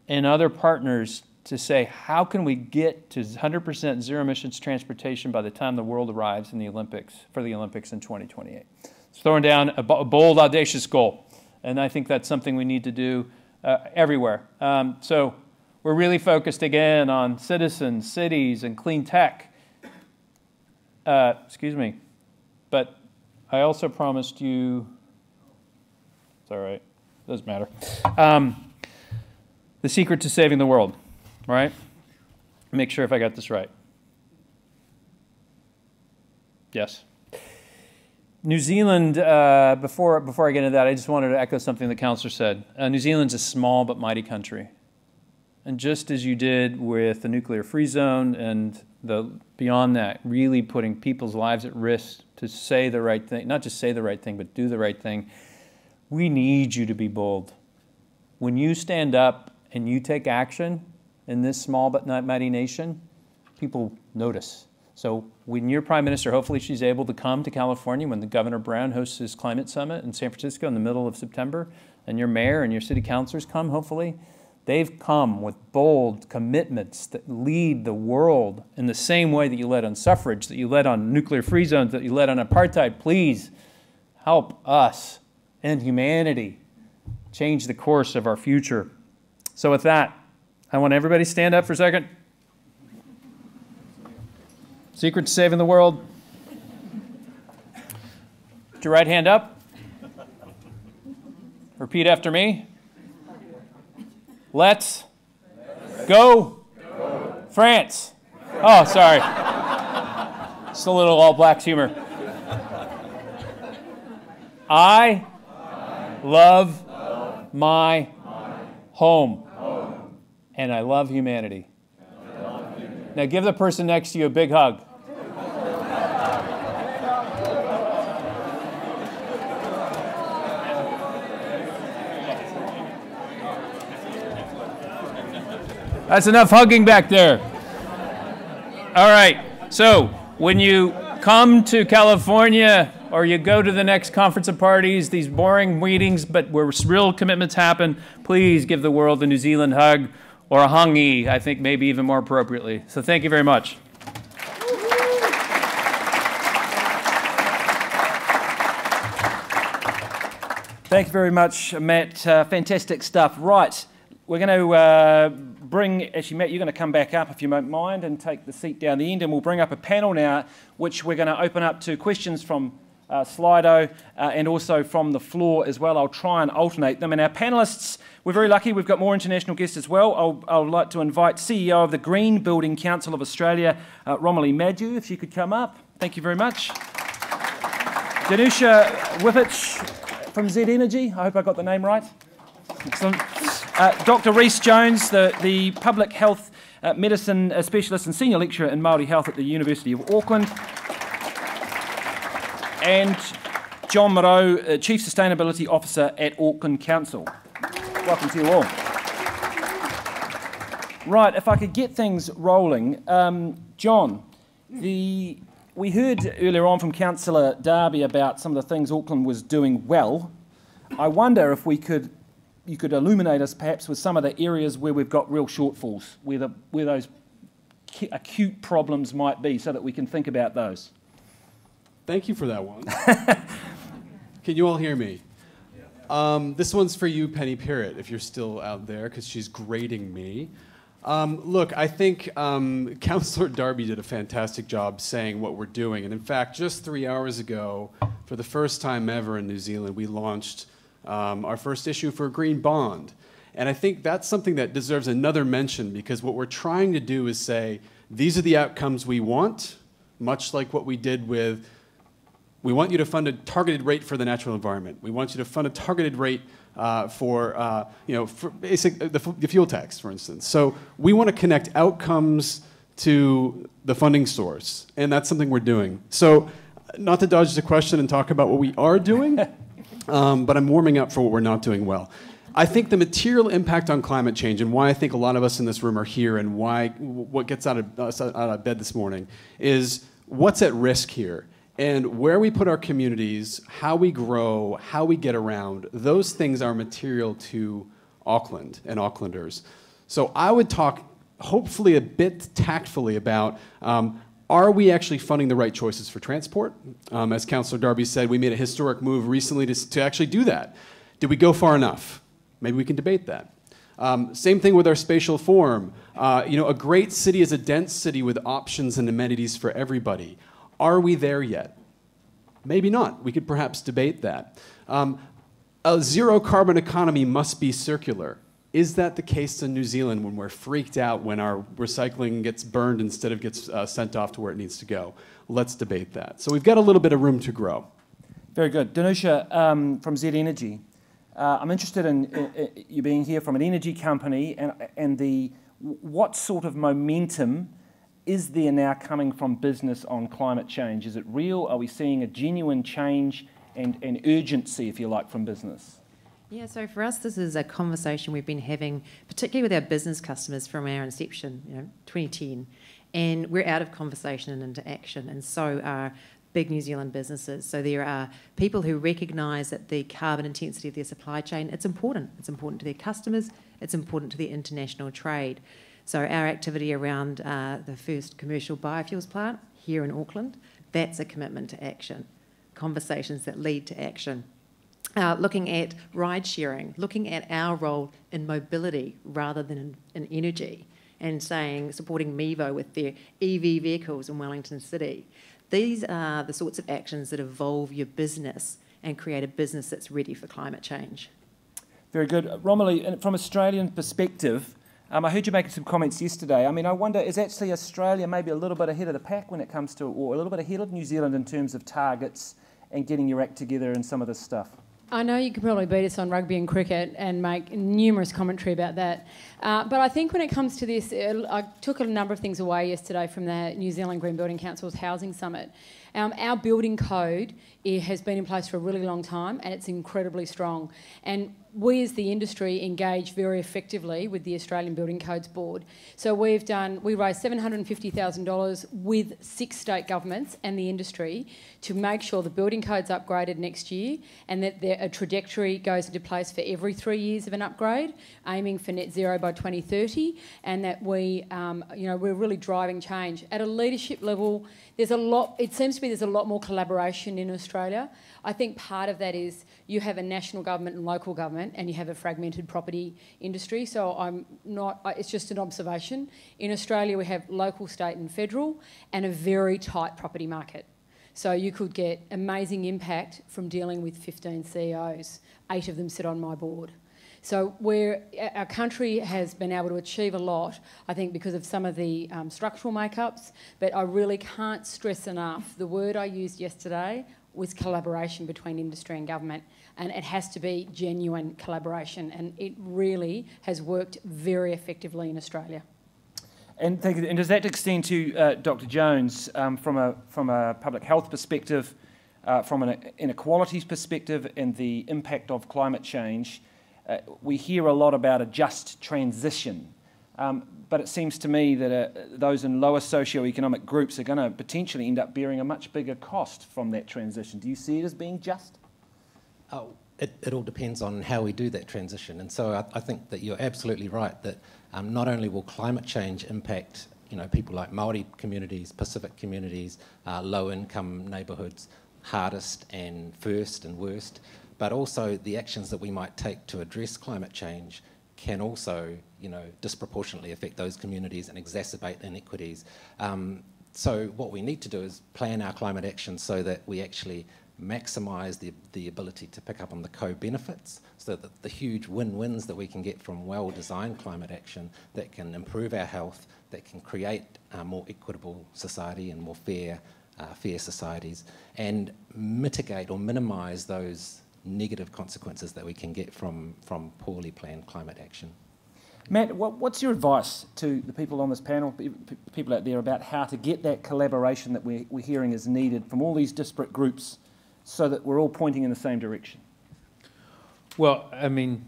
and other partners to say, how can we get to 100% zero emissions transportation by the time the world arrives in the Olympics, for the Olympics in 2028. It's throwing down a bold, audacious goal, and I think that's something we need to do everywhere. So we're really focused again on citizens, cities, and clean tech. Excuse me. But I also promised you, it's all right, doesn't matter. The secret to saving the world, right? Make sure if I got this right. Yes. New Zealand, before I get into that, I just wanted to echo something the councillor said. New Zealand's a small but mighty country. And just as you did with the nuclear-free zone and beyond that, really putting people's lives at risk to say the right thing, not just say the right thing, but do the right thing, we need you to be bold. When you stand up and you take action in this small but not mighty nation, people notice. So when your prime minister, hopefully she's able to come to California when the Governor Brown hosts his climate summit in San Francisco in the middle of September, and your mayor and your city councilors come, hopefully, they've come with bold commitments that lead the world in the same way that you led on suffrage, that you led on nuclear-free zones, that you led on apartheid. Please help us and humanity change the course of our future. So with that, I want everybody to stand up for a second. Secret to saving the world. your right hand up. Repeat after me. Let's go France. Oh, sorry. Just a little All Blacks humor. I love my home. And I love humanity. Now give the person next to you a big hug. That's enough hugging back there. All right, so when you come to California or you go to the next conference of parties, these boring meetings, but where real commitments happen, please give the world a New Zealand hug, or a hangi, I think maybe even more appropriately. So thank you very much. Thank you very much, Matt. Fantastic stuff. Right, we're going to actually, Matt, you're going to come back up if you don't mind and take the seat down the end, and we'll bring up a panel now, which we're going to open up to questions from Slido and also from the floor as well. I'll try and alternate them. And our panellists, we're very lucky, we've got more international guests as well. I'd like to invite CEO of the Green Building Council of Australia, Romilly Madju, if you could come up. Thank you very much. Danusha Whippich from Z Energy, I hope I got the name right. Excellent. Dr. Rhys Jones, the public health medicine specialist and senior lecturer in Māori health at the University of Auckland. And John Moreau, Chief Sustainability Officer at Auckland Council. Welcome to you all. Right, if I could get things rolling. John, we heard earlier on from Councillor Darby about some of the things Auckland was doing well. I wonder if you could illuminate us perhaps with some of the areas where we've got real shortfalls, where those acute problems might be, so that we can think about those. Thank you for that one. Can you all hear me? This one's for you, Penny Parrot, if you're still out there, because she's grading me. Look, I think Councillor Darby did a fantastic job saying what we're doing. And in fact, just 3 hours ago, for the first time ever in New Zealand, we launched our first issue for a green bond. And I think that's something that deserves another mention, because what we're trying to do is say, these are the outcomes we want, much like what we did with, we want you to fund a targeted rate for the natural environment. We want you to fund a targeted rate for basic, the fuel tax, for instance. So we want to connect outcomes to the funding source, and that's something we're doing. So not to dodge the question and talk about what we are doing, but I'm warming up for what we're not doing well. I think the material impact on climate change, and why I think a lot of us in this room are here, and what gets us out of bed this morning, is what's at risk here. And where we put our communities, how we grow, how we get around, those things are material to Auckland and Aucklanders. So I would talk, hopefully a bit tactfully, about are we actually funding the right choices for transport? As Councillor Darby said, we made a historic move recently to actually do that. Did we go far enough? Maybe we can debate that. Same thing with our spatial form. A great city is a dense city with options and amenities for everybody. Are we there yet? Maybe not. We could perhaps debate that. A zero carbon economy must be circular. Is that the case in New Zealand when we're freaked out when our recycling gets burned instead of gets sent off to where it needs to go? Let's debate that. So we've got a little bit of room to grow. Very good. Danusha from Z Energy. I'm interested in you being here from an energy company and what sort of momentum is there now coming from business on climate change? Is it real? Are we seeing a genuine change and urgency, if you like, from business? Yeah, so for us, this is a conversation we've been having, particularly with our business customers from our inception, 2010. And we're out of conversation and into action, and so are big New Zealand businesses. So there are people who recognise that the carbon intensity of their supply chain, it's important. It's important to their customers. It's important to their international trade. So our activity around the first commercial biofuels plant here in Auckland, that's a commitment to action, conversations that lead to action. Looking at ride sharing, looking at our role in mobility rather than in energy, and supporting Mevo with their EV vehicles in Wellington City. These are the sorts of actions that evolve your business and create a business that's ready for climate change. Very good. Romilly, from Australian perspective, I heard you making some comments yesterday. I mean, I wonder, is actually Australia maybe a little bit ahead of the pack when it comes to, or a little bit ahead of New Zealand in terms of targets and getting your act together and some of this stuff? I know you could probably beat us on rugby and cricket and make numerous commentary about that. But I think when it comes to this, I took a number of things away yesterday from the New Zealand Green Building Council's Housing Summit. Our building code has been in place for a really long time, and it's incredibly strong. And we as the industry engage very effectively with the Australian Building Codes Board. So we raised $750,000 with 6 state governments and the industry to make sure the building code's upgraded next year and that a trajectory goes into place for every 3 years of an upgrade, aiming for net zero by 2030, and that we're really driving change. At a leadership level, it seems to me there's a lot more collaboration in Australia. I think part of that is you have a national government and local government, and you have a fragmented property industry. So it's just an observation. In Australia, we have local, state and federal, and a very tight property market. So you could get amazing impact from dealing with 15 CEOs. 8 of them sit on my board. So our country has been able to achieve a lot, I think, because of some of the structural makeups, but I really can't stress enough, the word I used yesterday was collaboration between industry and government, and it has to be genuine collaboration, and it really has worked very effectively in Australia. And does that extend to Dr. Jones from a public health perspective, from an inequalities perspective, and the impact of climate change? We hear a lot about a just transition, but it seems to me that those in lower socioeconomic groups are going to potentially end up bearing a much bigger cost from that transition. Do you see it as being just? Oh, it all depends on how we do that transition. And so I think that you're absolutely right that not only will climate change impact people like Māori communities, Pacific communities, low-income neighbourhoods hardest and first and worst, but also the actions that we might take to address climate change can also, disproportionately affect those communities and exacerbate inequities. So what we need to do is plan our climate action so that we actually maximise the ability to pick up on the co-benefits, so that the huge win-wins that we can get from well-designed climate action that can improve our health, that can create a more equitable society and more fair societies, and mitigate or minimise those negative consequences that we can get from poorly planned climate action. Matt, what's your advice to the people on this panel, people out there, about how to get that collaboration that we're hearing is needed from all these disparate groups so that we're all pointing in the same direction? Well, I mean,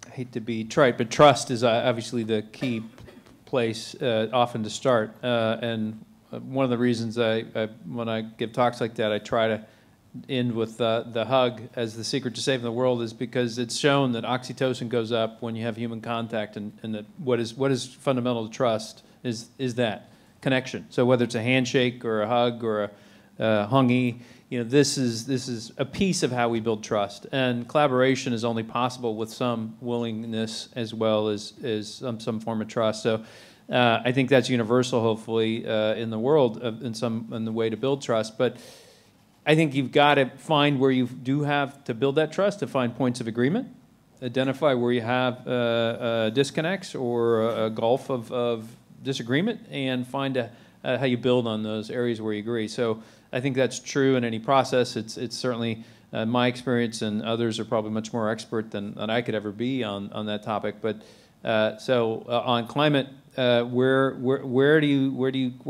I hate to be trite, but trust is obviously the key place often to start. And one of the reasons when I give talks like that, I try to end with the hug as the secret to saving the world, is because it's shown that oxytocin goes up when you have human contact, and that what is fundamental to trust is that connection. So whether it's a handshake or a hug or a hungy, this is a piece of how we build trust, and collaboration is only possible with some willingness as well as some form of trust. So I think that's universal, hopefully, in the world in the way to build trust. But I think you've got to find where you do have to build that trust, to find points of agreement, identify where you have disconnects or a gulf of disagreement, and find how you build on those areas where you agree. So I think that's true in any process. It's certainly my experience, and others are probably much more expert than I could ever be on that topic. But on climate, where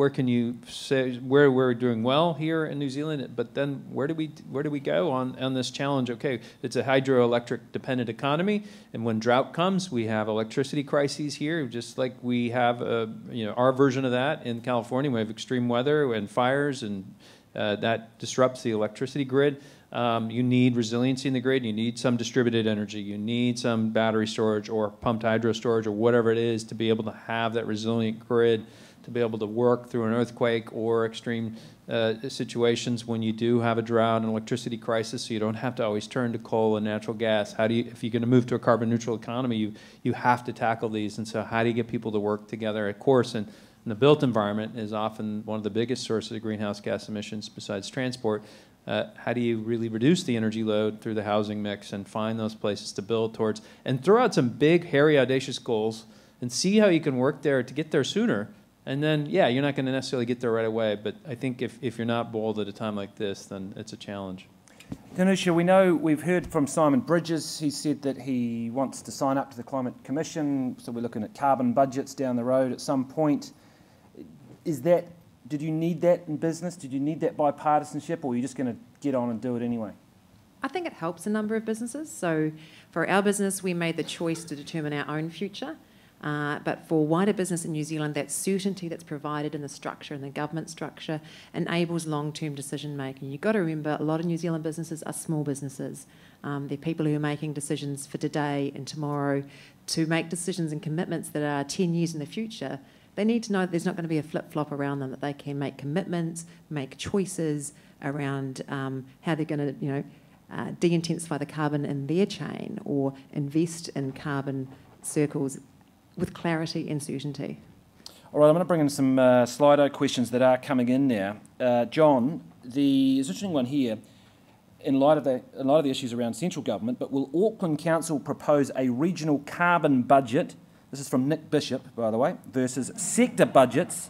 can you say where we're doing well here in New Zealand, but then where do we go on this challenge? Okay, it's a hydroelectric dependent economy, and when drought comes, we have electricity crises here, just like we have our version of that in California. We have extreme weather and fires, and that disrupts the electricity grid. You need resiliency in the grid. You need some distributed energy. You need some battery storage or pumped hydro storage or whatever it is to be able to have that resilient grid, to be able to work through an earthquake or extreme situations when you do have a drought and electricity crisis, so you don't have to always turn to coal and natural gas. If you're going to move to a carbon neutral economy, you have to tackle these. And so how do you get people to work together? Of course, and And the built environment is often one of the biggest sources of greenhouse gas emissions besides transport. How do you really reduce the energy load through the housing mix and find those places to build towards and throw out some big, hairy, audacious goals and see how you can work there to get there sooner? And then, yeah, you're not going to necessarily get there right away, but I think if you're not bold at a time like this, then it's a challenge. Danusha, we've heard from Simon Bridges. He said that he wants to sign up to the Climate Commission, so we're looking at carbon budgets down the road at some point. Did you need that in business? Did you need that bipartisanship, or are you just going to get on and do it anyway? I think it helps a number of businesses. So for our business, we made the choice to determine our own future. But for wider business in New Zealand, that certainty that's provided in the structure and the government structure enables long-term decision making. You've got to remember, a lot of New Zealand businesses are small businesses. They're people who are making decisions for today and tomorrow to make decisions and commitments that are 10 years in the future. They need to know that there's not going to be a flip-flop around them, that they can make commitments, make choices around how they're going to, de-intensify the carbon in their chain or invest in carbon circles with clarity and certainty. All right, I'm going to bring in some Slido questions that are coming in now. John, there's an interesting one here. In light of the issues around central government, but will Auckland Council propose a regional carbon budget? This is from Nick Bishop, by the way, versus sector budgets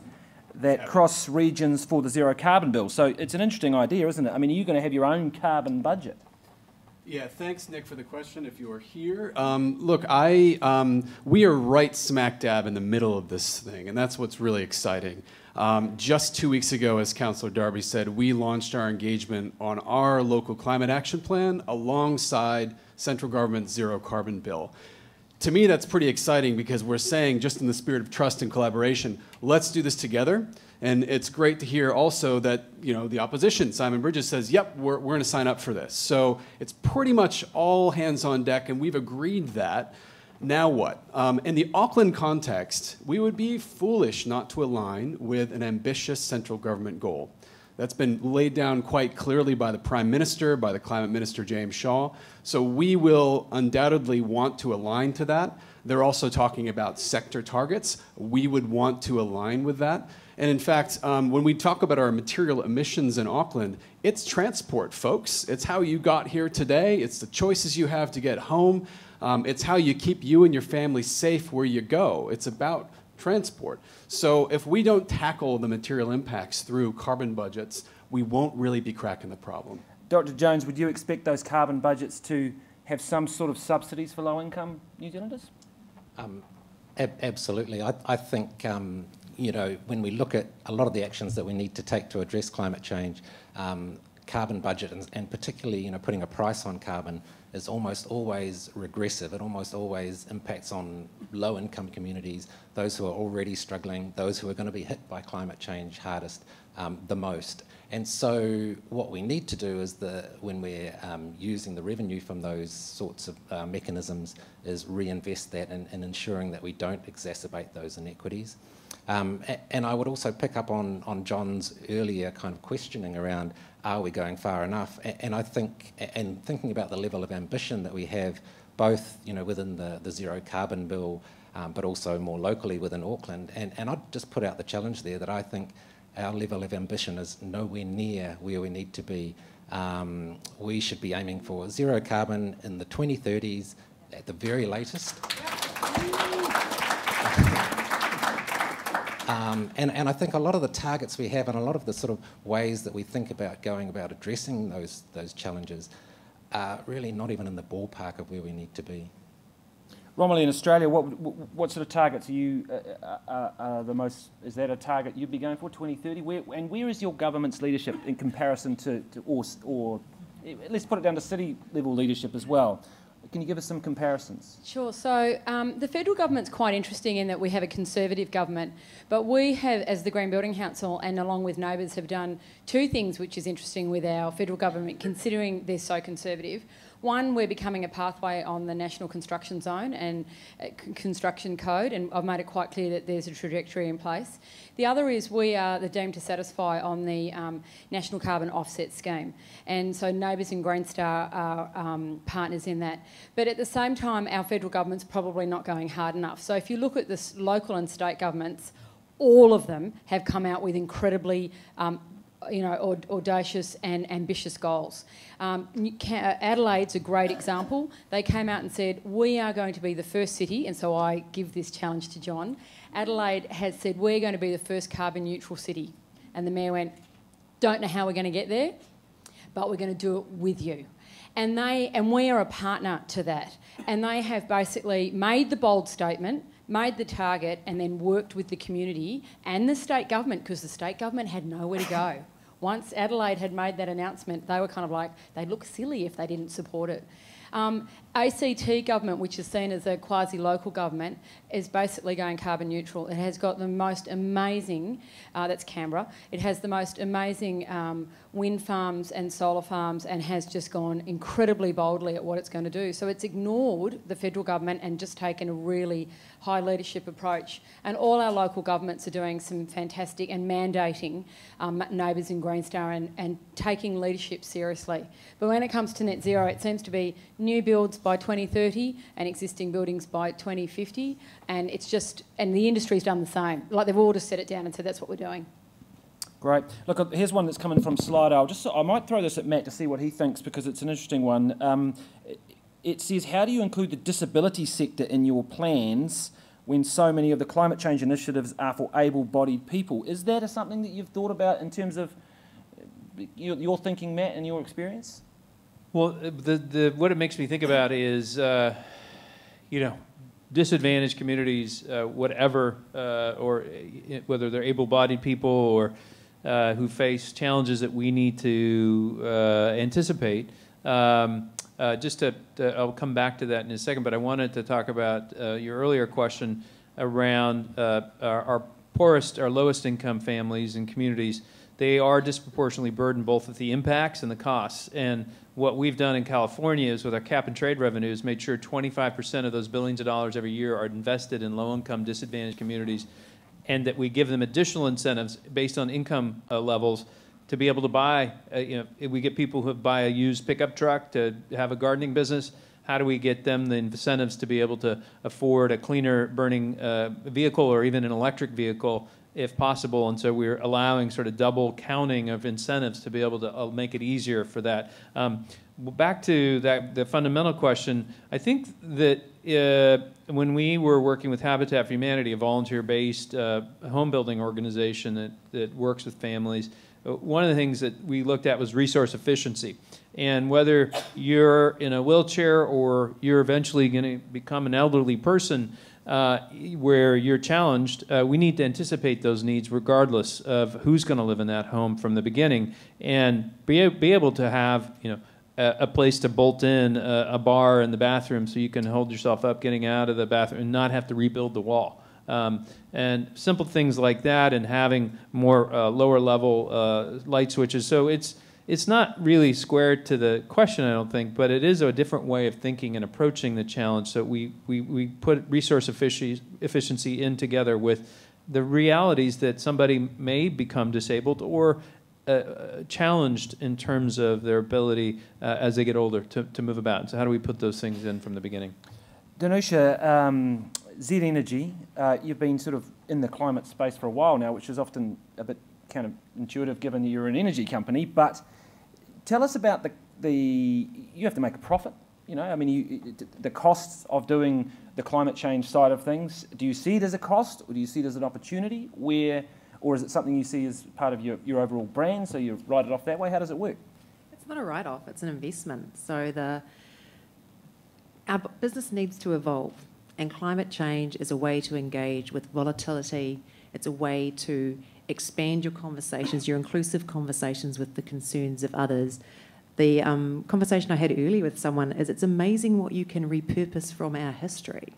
that cross regions for the zero carbon bill. So it's an interesting idea, isn't it? I mean, are you going to have your own carbon budget? Yeah, thanks, Nick, for the question. If you are here, look, we are right smack dab in the middle of this thing, and that's what's really exciting. Just 2 weeks ago, as Councillor Darby said, we launched our engagement on our local climate action plan alongside central government's zero carbon bill. To me, that's pretty exciting because we're saying, just in the spirit of trust and collaboration, let's do this together. And it's great to hear also that, the opposition, Simon Bridges, says, yep, we're going to sign up for this. So it's pretty much all hands on deck, and we've agreed that. Now what? In the Auckland context, we would be foolish not to align with an ambitious central government goal. That's been laid down quite clearly by the Prime Minister, by the Climate Minister, James Shaw. So we will undoubtedly want to align to that. They're also talking about sector targets. We would want to align with that. And in fact, when we talk about our material emissions in Auckland, it's transport, folks. It's how you got here today. It's the choices you have to get home. It's how you keep you and your family safe where you go. It's about transport. So if we don't tackle the material impacts through carbon budgets, we won't really be cracking the problem. Dr. Jones, would you expect those carbon budgets to have some sort of subsidies for low-income New Zealanders? Absolutely. I think, when we look at a lot of the actions that we need to take to address climate change, carbon budget and particularly, putting a price on carbon is almost always regressive. It almost always impacts on low-income communities, those who are already struggling, those who are going to be hit by climate change hardest the most. And so what we need to do is, when we're using the revenue from those sorts of mechanisms, is reinvest that in ensuring that we don't exacerbate those inequities. And I would also pick up on John's earlier kind of questioning around, are we going far enough? And I think, and thinking about the level of ambition that we have, both within the zero carbon bill, but also more locally within Auckland. And I'd just put out the challenge there that I think our level of ambition is nowhere near where we need to be. We should be aiming for zero carbon in the 2030s at the very latest. And I think a lot of the targets we have and a lot of the sort of ways that we think about going about addressing those challenges are really not even in the ballpark of where we need to be. Romilly, in Australia, what sort of targets are you the most? Is that a target you'd be going for, 2030? Where is your government's leadership in comparison to or let's put it down to city level leadership as well? Can you give us some comparisons? Sure. So the federal government's quite interesting in that we have a conservative government, but we have, as the Green Building Council and along with neighbours, have done two things which is interesting with our federal government, considering they're so conservative. One, we're becoming a pathway on the National Construction Zone and Construction Code, and I've made it quite clear that there's a trajectory in place. The other is we are the deemed to satisfy on the National Carbon Offset Scheme, and so neighbours and Green Star are partners in that. But at the same time, our federal government's probably not going hard enough. So if you look at the local and state governments, all of them have come out with incredibly audacious and ambitious goals. Adelaide's a great example. They came out and said, we are going to be the first city, and so I give this challenge to John. Adelaide has said, we're going to be the first carbon neutral city. And the mayor went, don't know how we're going to get there, but we're going to do it with you. And we are a partner to that. And they have basically made the bold statement, made the target, and then worked with the community and the state government, because the state government had nowhere to go. Once Adelaide had made that announcement, they were kind of like, they'd look silly if they didn't support it. ACT government, which is seen as a quasi-local government, is basically going carbon neutral. It has got the most amazing, that's Canberra, it has the most amazing wind farms and solar farms, and has just gone incredibly boldly at what it's going to do. So it's ignored the federal government and just taken a really high leadership approach. And all our local governments are doing some fantastic and mandating neighbours in Green Star and taking leadership seriously. But when it comes to net zero, it seems to be new builds by 2030 and existing buildings by 2050, and it's just, and the industry's done the same. Like, they've all just set it down and said that's what we're doing. Great. Look, here's one that's coming from Slido. I might throw this at Matt to see what he thinks, because it's an interesting one. It says, how do you include the disability sector in your plans when so many of the climate change initiatives are for able-bodied people? Is that something that you've thought about in terms of your thinking, Matt, and your experience? Well, what it makes me think about is, disadvantaged communities, whatever, or whether they're able-bodied people or who face challenges that we need to anticipate. I'll come back to that in a second, but I wanted to talk about your earlier question around our poorest, our lowest income families and communities. They are disproportionately burdened both with the impacts and the costs. And what we've done in California is, with our cap and trade revenues, made sure 25% of those billions of dollars every year are invested in low-income, disadvantaged communities, and that we give them additional incentives based on income levels to be able to buy. We get people who buy a used pickup truck to have a gardening business. How do we get them the incentives to be able to afford a cleaner burning vehicle, or even an electric vehicle, if possible? And so we're allowing sort of double counting of incentives to be able to make it easier for that. Back to the fundamental question, I think that when we were working with Habitat for Humanity, a volunteer-based home building organization that works with families, one of the things that we looked at was resource efficiency. And whether you're in a wheelchair or you're eventually going to become an elderly person, where you're challenged, we need to anticipate those needs regardless of who's going to live in that home from the beginning, and be able to have a place to bolt in a bar in the bathroom so you can hold yourself up getting out of the bathroom and not have to rebuild the wall. And simple things like that, and having more lower level light switches. So it's not really square to the question, I don't think, but it is a different way of thinking and approaching the challenge. So we put resource efficiency in together with the realities that somebody may become disabled or challenged in terms of their ability as they get older to move about. So how do we put those things in from the beginning? Danusha, Z Energy, you've been sort of in the climate space for a while now, which is often a bit counterintuitive given you're an energy company, but tell us about you have to make a profit, the costs of doing the climate change side of things. Do you see it as a cost, or do you see it as an opportunity, or is it something you see as part of your overall brand, so you write it off that way? How does it work? It's not a write-off, it's an investment. So our business needs to evolve, and climate change is a way to engage with volatility. It's a way to expand your conversations, your inclusive conversations with the concerns of others. The conversation I had earlier with someone is, it's amazing what you can repurpose from our history,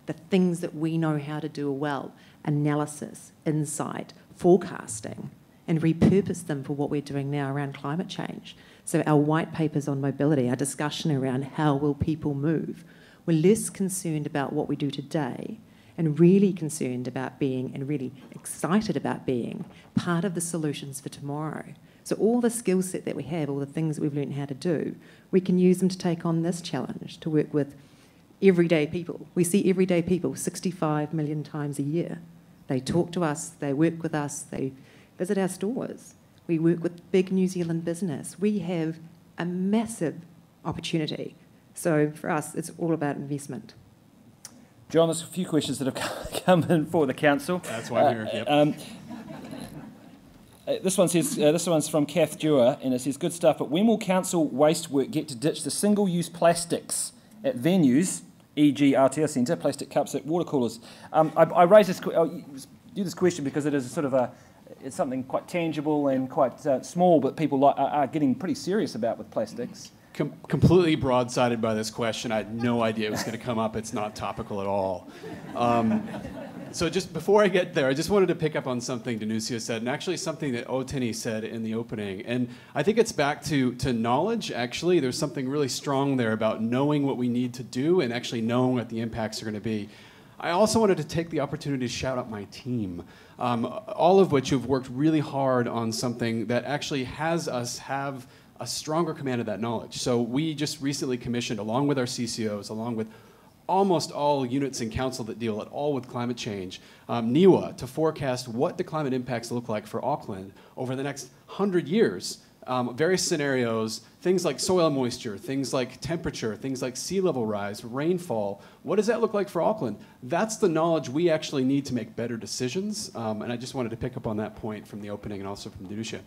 the things that we know how to do well, analysis, insight, forecasting, and repurpose them for what we're doing now around climate change. So our white papers on mobility, our discussion around how will people move, we're less concerned about what we do today and really concerned about being, and really excited about being, part of the solutions for tomorrow. So all the skill set that we have, all the things that we've learned how to do, we can use them to take on this challenge, to work with everyday people. We see everyday people 65 million times a year. They talk to us, they work with us, they visit our stores. We work with big New Zealand business. We have a massive opportunity. So for us, it's all about investment. John, there's a few questions that have come in for the council. That's why I'm here. Yep. This one says, this one's from Kath Dewar, and it says, good stuff, but when will council waste work get to ditch the single-use plastics at venues, e.g. Aotea Centre, plastic cups at water coolers? I raise this, do this question because it is sort of it's something quite tangible and quite small, but people are getting pretty serious about with plastics. Completely broadsided by this question. I had no idea it was going to come up. It's not topical at all. So just before I get there, I just wanted to pick up on something Danusia said, and actually something that Otini said in the opening. And I think it's back to knowledge, actually. There's something really strong there about knowing what we need to do and actually knowing what the impacts are going to be. I also wanted to take the opportunity to shout out my team, all of which have worked really hard on something that actually has us have a stronger command of that knowledge. So we just recently commissioned, along with our CCOs, along with almost all units in council that deal at all with climate change, NIWA, to forecast what the climate impacts look like for Auckland over the next 100 years. Various scenarios, things like soil moisture, things like temperature, things like sea level rise, rainfall. What does that look like for Auckland? That's the knowledge we actually need to make better decisions. And I just wanted to pick up on that point from the opening and also from Danusia.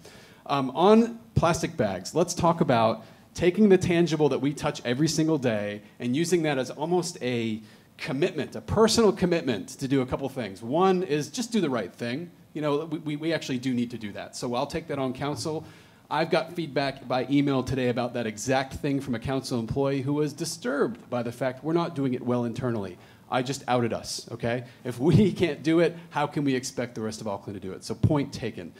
On plastic bags, let's talk about taking the tangible that we touch every single day and using that as almost a commitment, a personal commitment to do a couple things. One is just do the right thing. You know, we actually do need to do that. So I'll take that on council. I've got feedback by email today about that exact thing from a council employee who was disturbed by the fact we're not doing it well internally. I just outed us, okay? If we can't do it, how can we expect the rest of Auckland to do it? So point taken.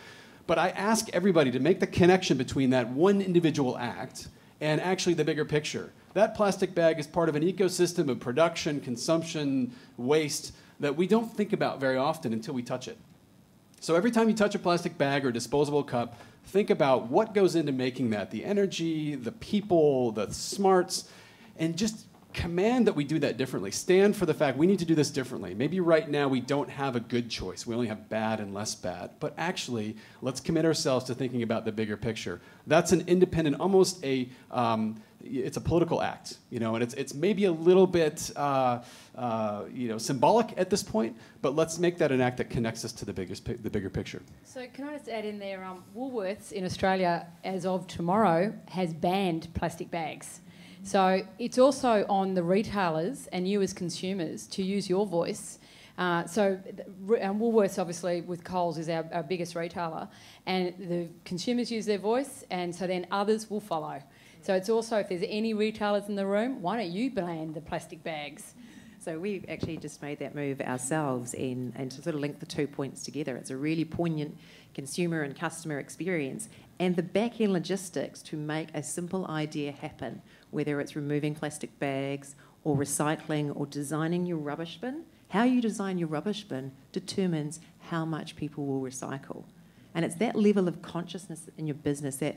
But I ask everybody to make the connection between that one individual act and actually the bigger picture. That plastic bag is part of an ecosystem of production, consumption, waste that we don't think about very often until we touch it. So every time you touch a plastic bag or disposable cup, think about what goes into making that, the energy, the people, the smarts, and just command that we do that differently. Stand for the fact we need to do this differently. Maybe right now we don't have a good choice. We only have bad and less bad. But actually, let's commit ourselves to thinking about the bigger picture. That's an independent, almost it's a political act, you know, and it's maybe a little bit, symbolic at this point. But let's make that an act that connects us to the bigger picture. So can I just add in there, Woolworths in Australia, as of tomorrow, has banned plastic bags. So it's also on the retailers and you as consumers to use your voice. And Woolworths, obviously, with Coles, is our biggest retailer. And the consumers use their voice, and so then others will follow. So it's also, if there's any retailers in the room, why don't you ban the plastic bags? So we've actually just made that move ourselves and to sort of link the 2 points together. It's a really poignant consumer and customer experience and the back-end logistics to make a simple idea happen, whether it's removing plastic bags or recycling or designing your rubbish bin. How you design your rubbish bin determines how much people will recycle. And it's that level of consciousness in your business, that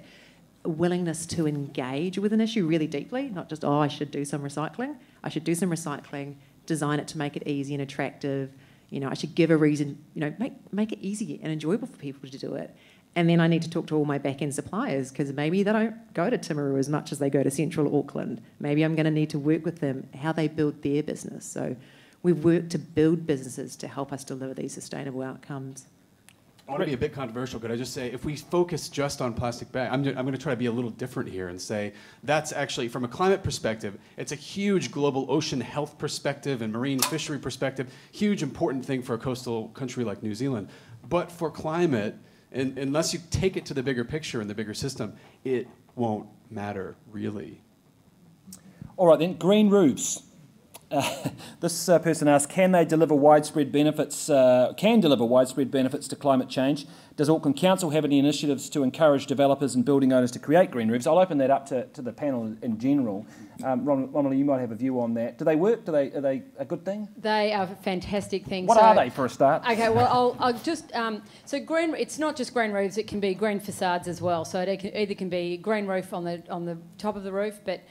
willingness to engage with an issue really deeply, not just, oh, I should do some recycling. I should do some recycling, design it to make it easy and attractive. You know, I should give a reason, you know, make it easy and enjoyable for people to do it. And then I need to talk to all my back-end suppliers because maybe they don't go to Timaru as much as they go to Central Auckland. Maybe I'm going to need to work with them, how they build their business. So we've worked to build businesses to help us deliver these sustainable outcomes. I want to be a bit controversial. Could I just say, if we focus just on plastic bags, I'm going to try to be a little different here and say that's actually, from a climate perspective, it's a huge global ocean health perspective and marine fishery perspective, huge important thing for a coastal country like New Zealand. But for climate, unless you take it to the bigger picture and the bigger system, it won't matter, really. All right then, green roofs. This person asks, can they deliver widespread benefits? To climate change, Does Auckland Council have any initiatives to encourage developers and building owners to create green roofs? I'll open that up to the panel in general. Romilly, you might have a view on that. Do they work? Are they a good thing? They are fantastic things. What are they for a start? Okay, well, I'll just... so green, it's not just green roofs, it can be green facades as well. So it either can be green roof on the top of the roof, but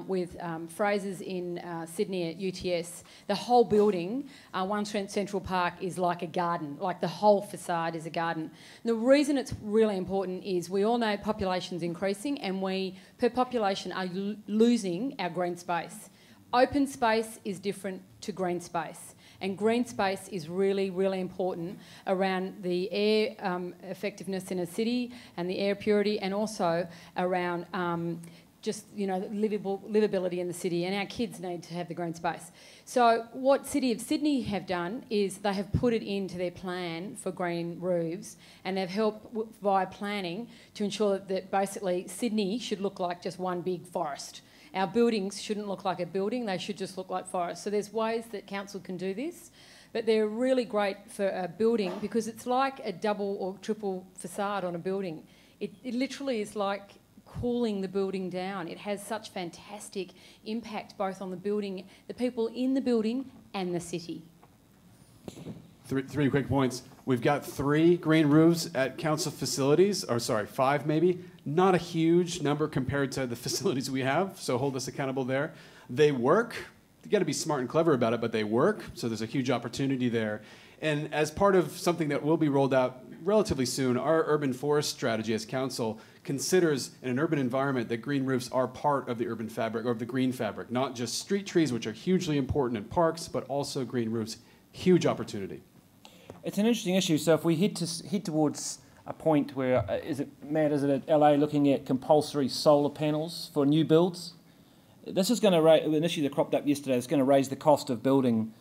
with Fraser's in Sydney at UTS, the whole building, One Central Park, is like a garden. Like the whole facade is a garden. And the reason it's really important is we all know population's increasing and we, per population, are losing our green space. Open space is different to green space. And green space is really, really important around the air effectiveness in a city and the air purity, and also around just, you know, livability in the city, and our kids need to have the green space. So what City of Sydney have done is they have put it into their plan for green roofs, and they've helped via planning to ensure that basically Sydney should look like just one big forest. Our buildings shouldn't look like a building, they should just look like forests. So there's ways that council can do this, but they're really great for a building because it's like a double or triple facade on a building. It literally is like cooling the building down. It has such fantastic impact both on the building, the people in the building and the city. Three quick points. We've got 3 green roofs at council facilities, or sorry, 5 maybe. Not a huge number compared to the facilities we have, so hold us accountable there. They work. You got to be smart and clever about it, but they work, so there's a huge opportunity there. And as part of something that will be rolled out relatively soon, our urban forest strategy as council considers in an urban environment that green roofs are part of the urban fabric, or of the green fabric, not just street trees, which are hugely important in parks, but also green roofs. Huge opportunity. It's an interesting issue. So if we head towards a point where, is it at LA looking at compulsory solar panels for new builds? This is going to raise an issue that cropped up yesterday. It's going to raise the cost of building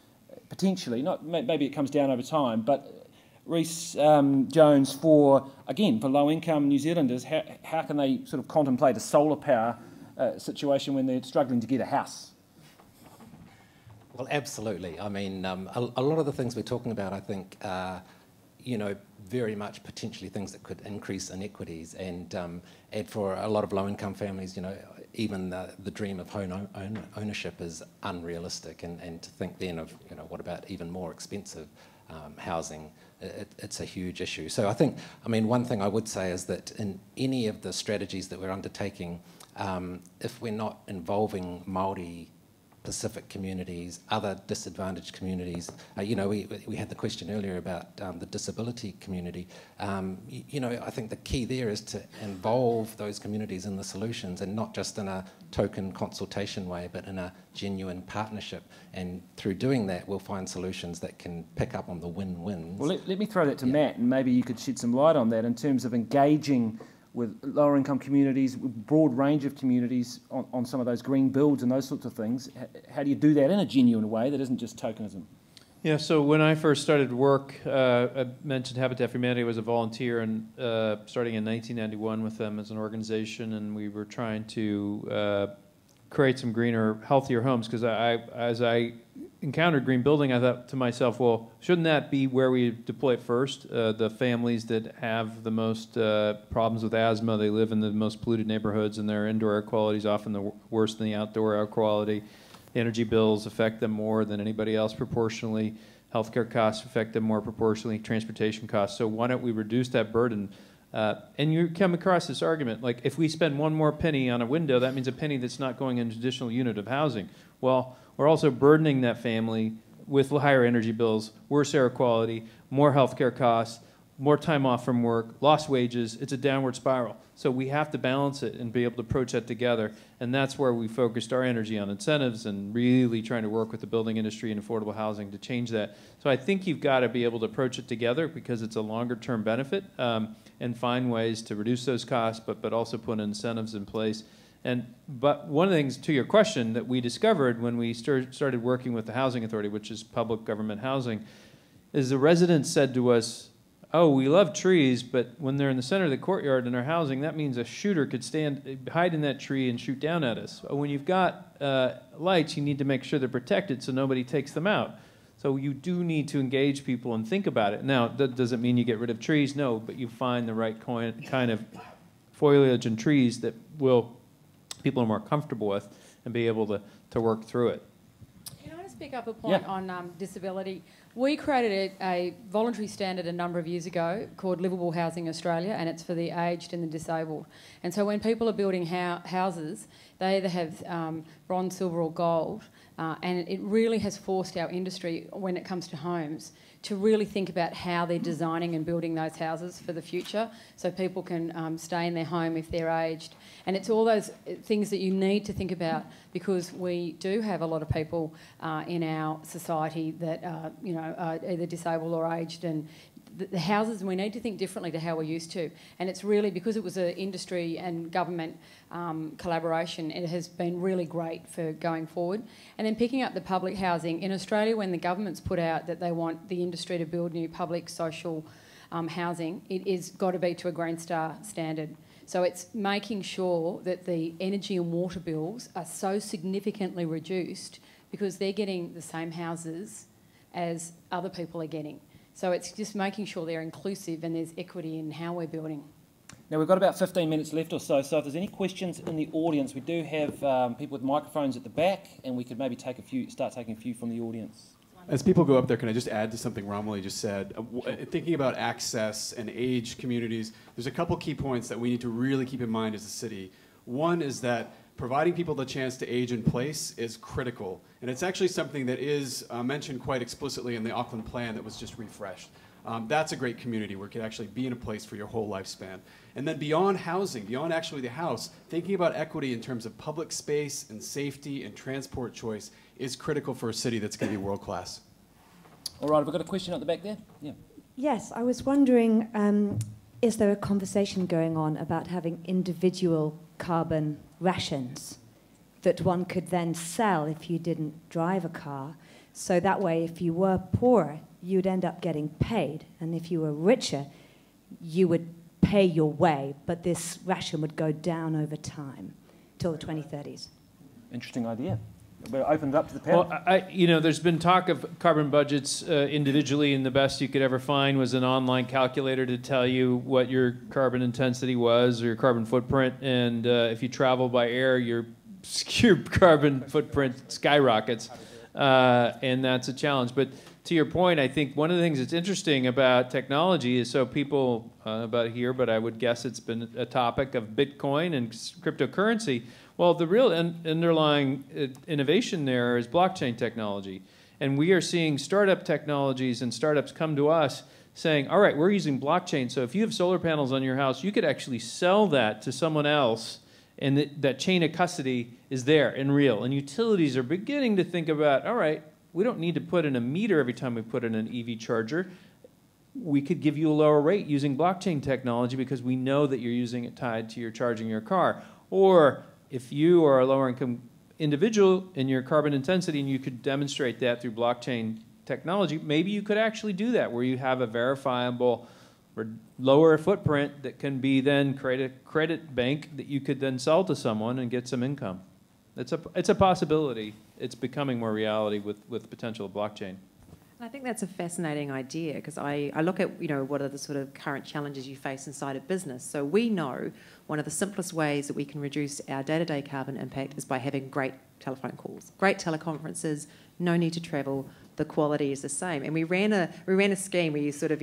potentially. Not maybe it comes down over time, but Rhys Jones, for low-income New Zealanders, how can they sort of contemplate a solar power situation when they're struggling to get a house? Well, absolutely. I mean, a lot of the things we're talking about, I think, you know, very much potentially things that could increase inequities and for a lot of low-income families, you know, even the dream of home ownership is unrealistic, and to think then of, you know, what about even more expensive housing? It's a huge issue. So I think, I mean, one thing I would say is that in any of the strategies that we're undertaking, if we're not involving Māori Pacific communities, other disadvantaged communities. You know, we had the question earlier about the disability community. You know, I think the key there is to involve those communities in the solutions, and not just in a token consultation way, but in a genuine partnership. And through doing that, we'll find solutions that can pick up on the win-wins. Well, let me throw that to Matt, and maybe you could shed some light on that in terms of engaging with lower income communities, broad range of communities on some of those green builds and those sorts of things. How do you do that in a genuine way that isn't just tokenism? Yeah, so when I first started work, I mentioned Habitat for Humanity was a volunteer, and starting in 1991 with them as an organization, and we were trying to create some greener, healthier homes, because as I encountered green building, I thought to myself, well, shouldn't that be where we deploy it first? The families that have the most problems with asthma, they live in the most polluted neighborhoods, and their indoor air quality is often worse than the outdoor air quality. The energy bills affect them more than anybody else proportionally. Healthcare costs affect them more proportionally, transportation costs. So why don't we reduce that burden? And you come across this argument, like if we spend one more penny on a window, that means a penny that's not going in an additional unit of housing. Well, we're also burdening that family with higher energy bills, worse air quality, more healthcare costs, more time off from work, lost wages. It's a downward spiral. So we have to balance it and be able to approach that together. And that's where we focused our energy on incentives and really trying to work with the building industry and affordable housing to change that. So I think you've got to be able to approach it together, because it's a longer term benefit, and find ways to reduce those costs, but also put incentives in place. But one of the things, to your question, that we discovered when we started working with the Housing Authority, which is public government housing, is the residents said to us, oh, we love trees, but when they're in the center of the courtyard in our housing, that means a shooter could hide in that tree and shoot down at us. When you've got lights, you need to make sure they're protected so nobody takes them out. So you do need to engage people and think about it. Now, that doesn't mean you get rid of trees, no, but you find the right kind of foliage and trees that people are more comfortable with and be able to work through it. Can I just pick up a point on disability? We created a voluntary standard a number of years ago called Livable Housing Australia, and it's for the aged and the disabled. And so when people are building houses, they either have bronze, silver or gold, and it really has forced our industry, when it comes to homes, to really think about how they're designing and building those houses for the future so people can stay in their home if they're aged. And it's all those things that you need to think about, because we do have a lot of people in our society that are, are either disabled or aged, and the houses, we need to think differently to how we're used to. And it's really, because it was an industry and government collaboration, it has been really great for going forward. And then picking up the public housing, in Australia, when the government's put out that they want the industry to build new public social housing, it is got to be to a Green Star standard. So it's making sure that the energy and water bills are so significantly reduced because they're getting the same houses as other people are getting. So it's just making sure they're inclusive and there's equity in how we're building. Now, we've got about 15 minutes left or so, so if there's any questions in the audience, we do have people with microphones at the back, and we could maybe start taking a few from the audience. As people go up there, can I just add to something Romilly just said? Thinking about access and age communities, there's a couple key points that we need to really keep in mind as a city. One is that providing people the chance to age in place is critical. And it's actually something that is mentioned quite explicitly in the Auckland plan that was just refreshed. That's a great community where you can actually be in a place for your whole lifespan. And then beyond housing, beyond actually the house, thinking about equity in terms of public space and safety and transport choice is critical for a city that's going to be world class. All right, have we got a question at the back there? Yeah. Yes, I was wondering, is there a conversation going on about having individual carbon rations that one could then sell if you didn't drive a car? So that way, if you were poorer, you'd end up getting paid. And if you were richer, you would pay your way, but this ration would go down over time till the 2030s. Interesting idea. We're opened up to the panel. Well, there's been talk of carbon budgets individually, and the best you could ever find was an online calculator to tell you what your carbon intensity was or your carbon footprint. And if you travel by air, your carbon footprint skyrockets, and that's a challenge. But to your point, I think one of the things that's interesting about technology is, so people about here, but I would guess it's been a topic of Bitcoin and cryptocurrency. Well, the real underlying innovation there is blockchain technology. And we are seeing startup technologies and startups come to us saying, all right, we're using blockchain. So if you have solar panels on your house, you could actually sell that to someone else, and that chain of custody is there and real. And utilities are beginning to think about, all right, we don't need to put in a meter every time we put in an EV charger. We could give you a lower rate using blockchain technology because we know that you're using it tied to your charging your car. Or if you are a lower income individual in your carbon intensity and you could demonstrate that through blockchain technology, maybe you could actually do that where you have a verifiable or lower footprint that can be then create a credit bank that you could then sell to someone and get some income. It's a possibility. It's becoming more reality with the potential of blockchain. I think that's a fascinating idea, because I look at, what are the sort of current challenges you face inside of business. So we know one of the simplest ways that we can reduce our day-to-day carbon impact is by having great telephone calls, great teleconferences, no need to travel, the quality is the same. And we ran a scheme where you sort of,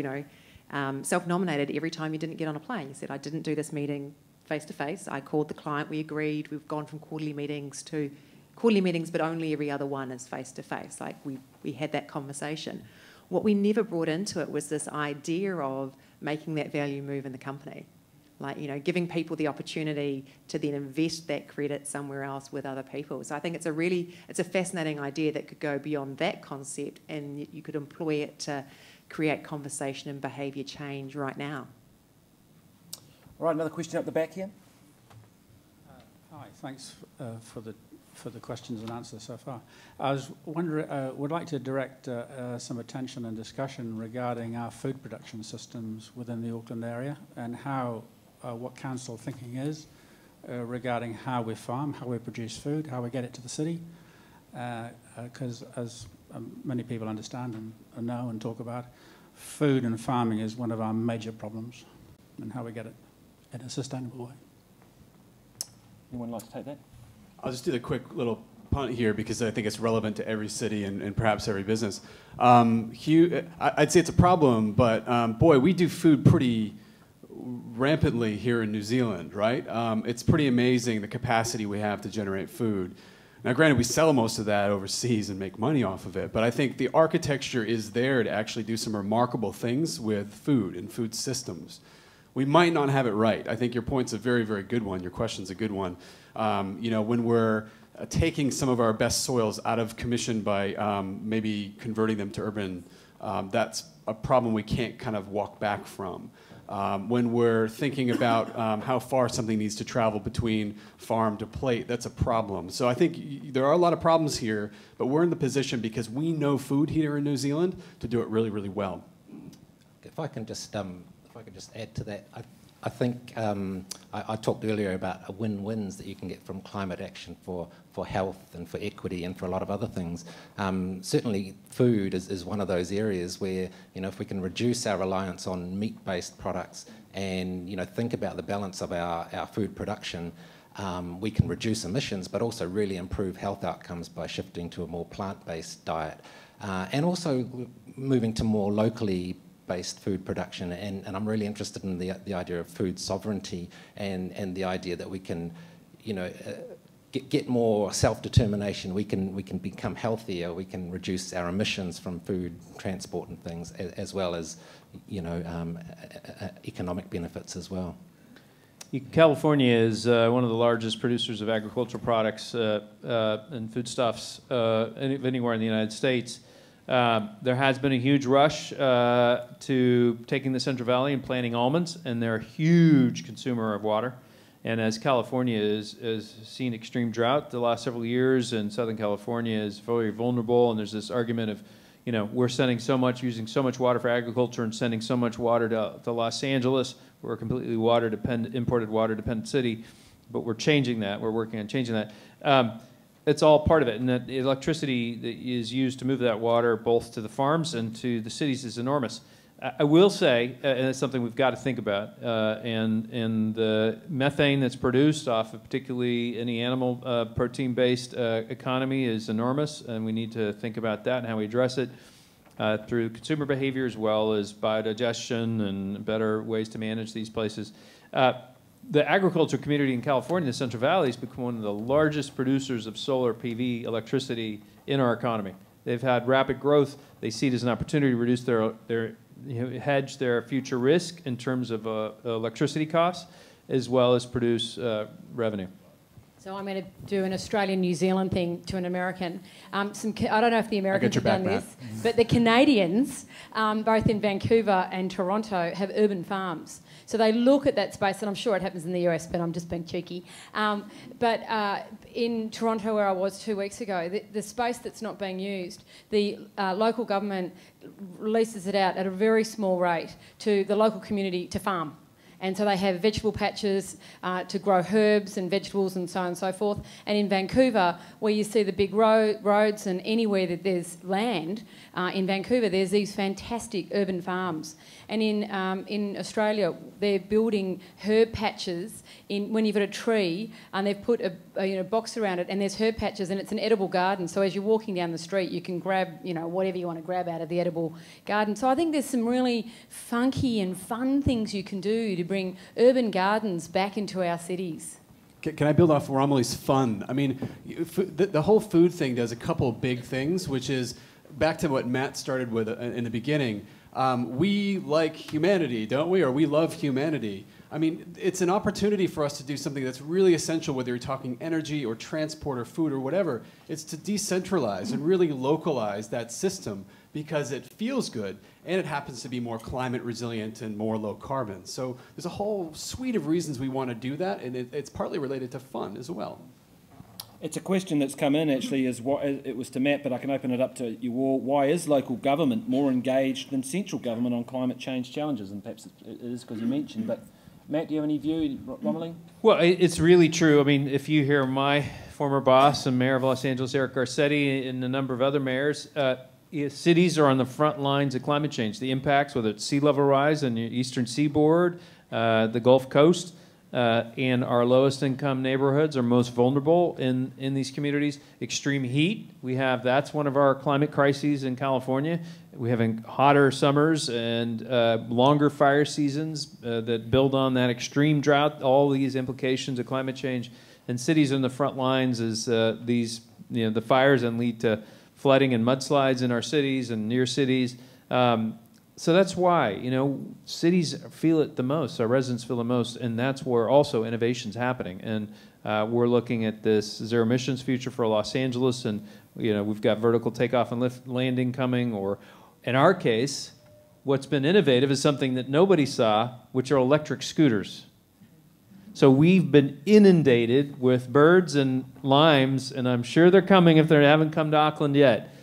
self-nominated every time you didn't get on a plane. You said, I didn't do this meeting face-to-face. I called the client, we agreed, we've gone from quarterly meetings to quarterly meetings, but only every other one is face-to-face. Like, we had that conversation. What we never brought into it was this idea of making that value move in the company. Like, giving people the opportunity to then invest that credit somewhere else with other people. So I think it's a fascinating idea that could go beyond that concept, and you could employ it to create conversation and behaviour change right now. All right, another question up the back here. Hi, thanks for the questions and answers so far. I was wondering, would like to direct some attention and discussion regarding our food production systems within the Auckland area, and how what council thinking is regarding how we farm, how we produce food, how we get it to the city. Because as many people understand and know and talk about, food and farming is one of our major problems, and how we get it in a sustainable way. Anyone like to take that? I'll just do the quick little punt here because I think it's relevant to every city and perhaps every business. I'd say it's a problem, but boy, we do food pretty rampantly here in New Zealand, right? It's pretty amazing the capacity we have to generate food. Now, granted, we sell most of that overseas and make money off of it, but I think the architecture is there to actually do some remarkable things with food and food systems. We might not have it right. I think your point's a very, very good one. Your question's a good one. You know, when we're taking some of our best soils out of commission by maybe converting them to urban, that's a problem we can't kind of walk back from. When we're thinking about how far something needs to travel between farm to plate, that's a problem. So I think there are a lot of problems here, but we're in the position because we know food here in New Zealand to do it really, really well. If I can just add to that, I think I talked earlier about win-wins that you can get from climate action for health and for equity and for a lot of other things. Certainly food is one of those areas where, you know, if we can reduce our reliance on meat-based products and, you know, think about the balance of our food production, we can reduce emissions but also really improve health outcomes by shifting to a more plant-based diet. And also moving to more locally based food production, and I'm really interested in the idea of food sovereignty and the idea that we can, you know, get more self-determination. We can become healthier. We can reduce our emissions from food transport and things, as well as, you know, economic benefits as well. California is one of the largest producers of agricultural products and foodstuffs anywhere in the United States. There has been a huge rush to taking the Central Valley and planting almonds, and they're a huge consumer of water. And as California has seen extreme drought the last several years, and Southern California is very vulnerable, and there's this argument of, you know, we're sending so much, using so much water for agriculture and sending so much water to Los Angeles. We're a completely imported water-dependent city, but we're changing that. We're working on changing that. It's all part of it, and that the electricity that is used to move that water both to the farms and to the cities is enormous. I will say, and it's something we've got to think about, and the methane that's produced off of particularly any animal protein-based economy is enormous, and we need to think about that and how we address it through consumer behavior as well as biodigestion and better ways to manage these places. The agriculture community in California, the Central Valley, has become one of the largest producers of solar PV electricity in our economy. They've had rapid growth. They see it as an opportunity to reduce hedge their future risk in terms of electricity costs, as well as produce revenue. So I'm going to do an Australian-New Zealand thing to an American. I don't know if the Americans have done this, but the Canadians, both in Vancouver and Toronto, have urban farms. So they look at that space, and I'm sure it happens in the US, but I'm just being cheeky. But in Toronto, where I was 2 weeks ago, the space that's not being used, the local government releases it out at a very small rate to the local community to farm. And so they have vegetable patches to grow herbs and vegetables and so on and so forth. And in Vancouver, where you see the big roads and anywhere that there's land, in Vancouver there's these fantastic urban farms. And in Australia, they're building herb patches when you've got a tree, and they've put a box around it, and there's herb patches, and it's an edible garden. So as you're walking down the street, you can grab, you know, whatever you want to grab out of the edible garden. So I think there's some really funky and fun things you can do to bring urban gardens back into our cities. Can I build off Romilly's fun? I mean, the whole food thing does a couple of big things, which is back to what Matt started with in the beginning. We like humanity, don't we? Or we love humanity. I mean, it's an opportunity for us to do something that's really essential, whether you're talking energy or transport or food or whatever. It's to decentralize and really localize that system because it feels good and it happens to be more climate resilient and more low carbon. So there's a whole suite of reasons we want to do that, and it's partly related to fun as well. It's a question that's come in actually, it was to Matt, but I can open it up to you all. Why is local government more engaged than central government on climate change challenges? And perhaps it is because you mentioned, but Matt, do you have any view, Romilly? Well, it's really true. I mean, if you hear my former boss and mayor of Los Angeles, Eric Garcetti, and a number of other mayors, cities are on the front lines of climate change. The impacts, whether it's sea level rise on the eastern seaboard, the Gulf Coast, and our lowest income neighborhoods are most vulnerable in these communities. Extreme heat, that's one of our climate crises in California. We're having hotter summers and longer fire seasons that build on that extreme drought, all these implications of climate change. And cities are in the front lines as the fires and lead to flooding and mudslides in our cities and near cities. So that's why, cities feel it the most, our residents feel the most, and that's where also innovation's happening. And we're looking at this zero emissions future for Los Angeles, and we've got vertical takeoff and landing coming, or in our case, what's been innovative is something that nobody saw, which are electric scooters. So we've been inundated with birds and limes, and I'm sure they're coming if they haven't come to Auckland yet,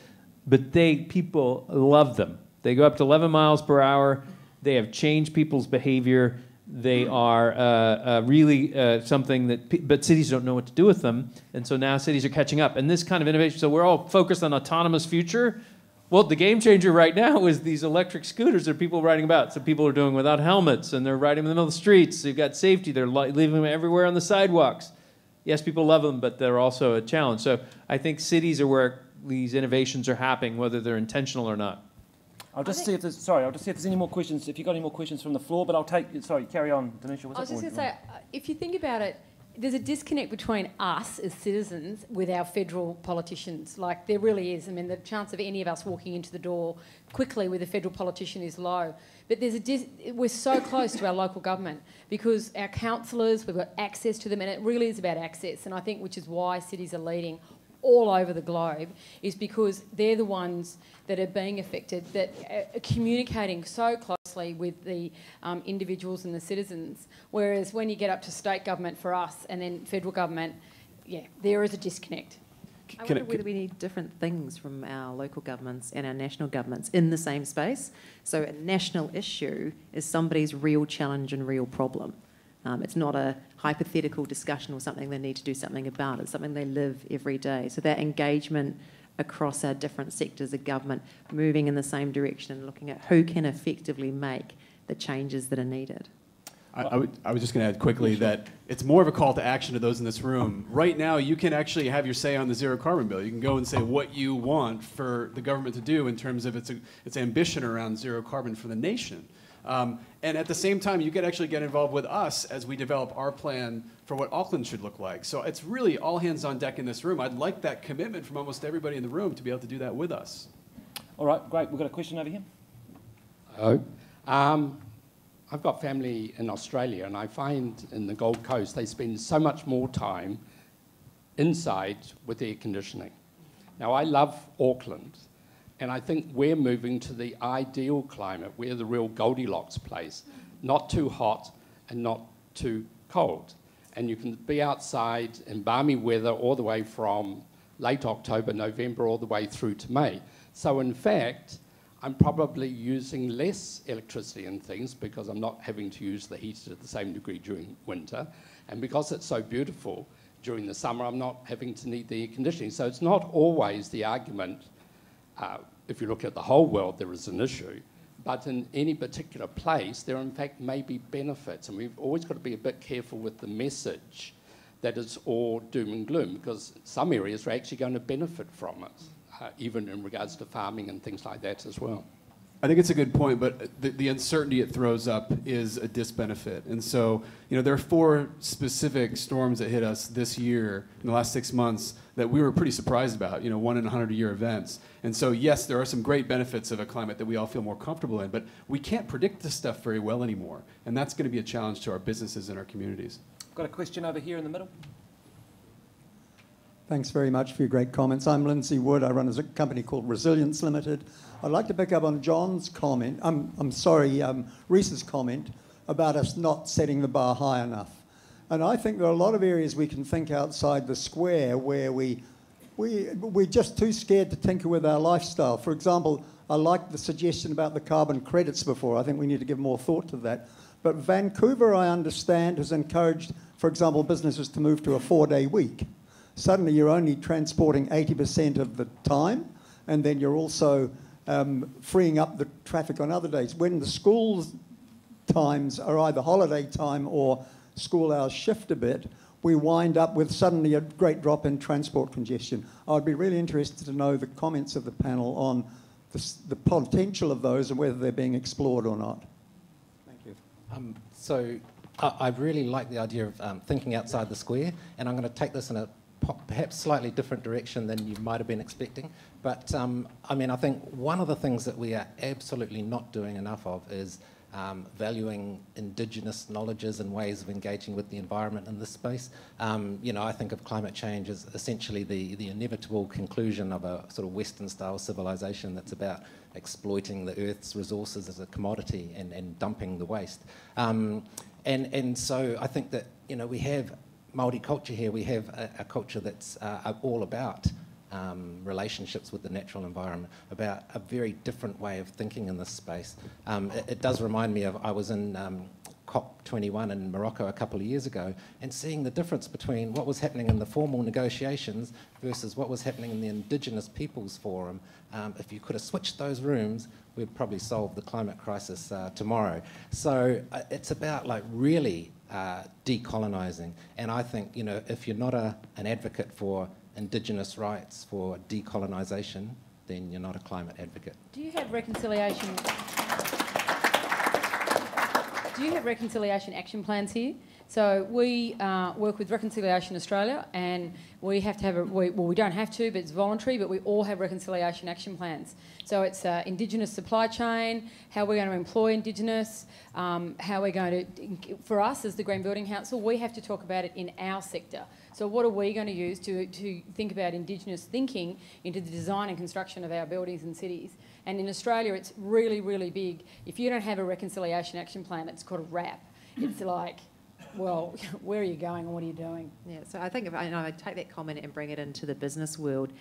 but people love them. They go up to 11 miles per hour. They have changed people's behavior. They are really something but cities don't know what to do with them. And so now cities are catching up. And this kind of innovation, so we're all focused on autonomous future. Well, the game changer right now is these electric scooters that people are riding about. So people are doing without helmets, and they're riding in the middle of the streets. They've got safety. They're leaving them everywhere on the sidewalks. Yes, people love them, but they're also a challenge. So I think cities are where these innovations are happening, whether they're intentional or not. I'll just see if there's any more questions. If you've got any more questions from the floor, but I'll take. Sorry, carry on, Denisha. I was just going to say, if you think about it, there's a disconnect between us as citizens with our federal politicians. Like, there really is. I mean, the chance of any of us walking into the door quickly with a federal politician is low. But we're so close to our local government because our councillors, we've got access to them, and it really is about access. And I think which is why cities are leading all over the globe, is because they're the ones that are being affected, that are communicating so closely with the individuals and the citizens. Whereas when you get up to state government for us and then federal government, there is a disconnect. I wonder whether we need different things from our local governments and our national governments in the same space. So a national issue is somebody's real challenge and real problem. It's not a hypothetical discussion or something they need to do something about. It's something they live every day. So that engagement across our different sectors of government, moving in the same direction and looking at who can effectively make the changes that are needed. I was just going to add quickly that it's more of a call to action to those in this room. Right now, you can actually have your say on the zero carbon bill. You can go and say what you want for the government to do in terms of its ambition around zero carbon for the nation. And at the same time, you can actually get involved with us as we develop our plan for what Auckland should look like. So it's really all hands on deck in this room. I'd like that commitment from almost everybody in the room to be able to do that with us. All right, great. We've got a question over here. Hello. I've got family in Australia, and I find in the Gold Coast they spend so much more time inside with air conditioning. Now, I love Auckland, and I think we're moving to the ideal climate. We're the real Goldilocks place. Not too hot and not too cold. And you can be outside in balmy weather all the way from late October, November, all the way through to May. So in fact, I'm probably using less electricity and things because I'm not having to use the heater to the same degree during winter. And because it's so beautiful during the summer, I'm not having to need the air conditioning. So it's not always the argument. If you look at the whole world, there is an issue. But in any particular place, there in fact may be benefits. And we've always got to be a bit careful with the message that it's all doom and gloom, because some areas are actually going to benefit from it. Even in regards to farming and things like that as well. I think it's a good point, but the uncertainty it throws up is a disbenefit. And so, there are 4 specific storms that hit us this year in the last 6 months that we were pretty surprised about, 1 in 100-year events. And so, yes, there are some great benefits of a climate that we all feel more comfortable in, but we can't predict this stuff very well anymore. And that's going to be a challenge to our businesses and our communities. Got a question over here in the middle. Thanks very much for your great comments. I'm Lindsay Wood. I run a company called Resilience Limited. I'd like to pick up on John's comment, Reese's comment about us not setting the bar high enough. And I think there are a lot of areas we can think outside the square where we're just too scared to tinker with our lifestyle. For example, I liked the suggestion about the carbon credits before. I think we need to give more thought to that. But Vancouver, I understand, has encouraged, for example, businesses to move to a 4-day week. suddenly you're only transporting 80% of the time, and then you're also freeing up the traffic on other days. When the school times are either holiday time or school hours shift a bit, we wind up with suddenly a great drop in transport congestion. I'd be really interested to know the comments of the panel on the potential of those and whether they're being explored or not. Thank you. So I really like the idea of thinking outside the square, and I'm going to take this in a perhaps slightly different direction than you might have been expecting. But I mean, I think one of the things that we are absolutely not doing enough of is valuing Indigenous knowledges and ways of engaging with the environment in this space. You know, I think of climate change as essentially the inevitable conclusion of a sort of Western-style civilization that's about exploiting the Earth's resources as a commodity and dumping the waste. And so I think that, you know, we have Māori culture here. We have a culture that's all about relationships with the natural environment, about a very different way of thinking in this space. It does remind me of, I was in COP21 in Morocco a couple of years ago, and seeing the difference between what was happening in the formal negotiations versus what was happening in the Indigenous Peoples Forum. If you could have switched those rooms, we'd probably solve the climate crisis tomorrow. So it's about like really decolonising. And I think, you know, if you're not an advocate for Indigenous rights, for decolonisation, then you're not a climate advocate. Do you have reconciliation? Do you have reconciliation action plans here? So we work with Reconciliation Australia, and we have to have well, we don't have to, but it's voluntary, but we all have reconciliation action plans. So it's Indigenous supply chain, how we're going to employ Indigenous, how we're going to, for us as the Green Building Council, we have to talk about it in our sector. So what are we going to use to think about Indigenous thinking into the design and construction of our buildings and cities? And in Australia, it's really, really big. If you don't have a reconciliation action plan, it's called a RAP. It's like, well, where are you going and what are you doing? Yeah, so I think if I take that comment and bring it into the business world,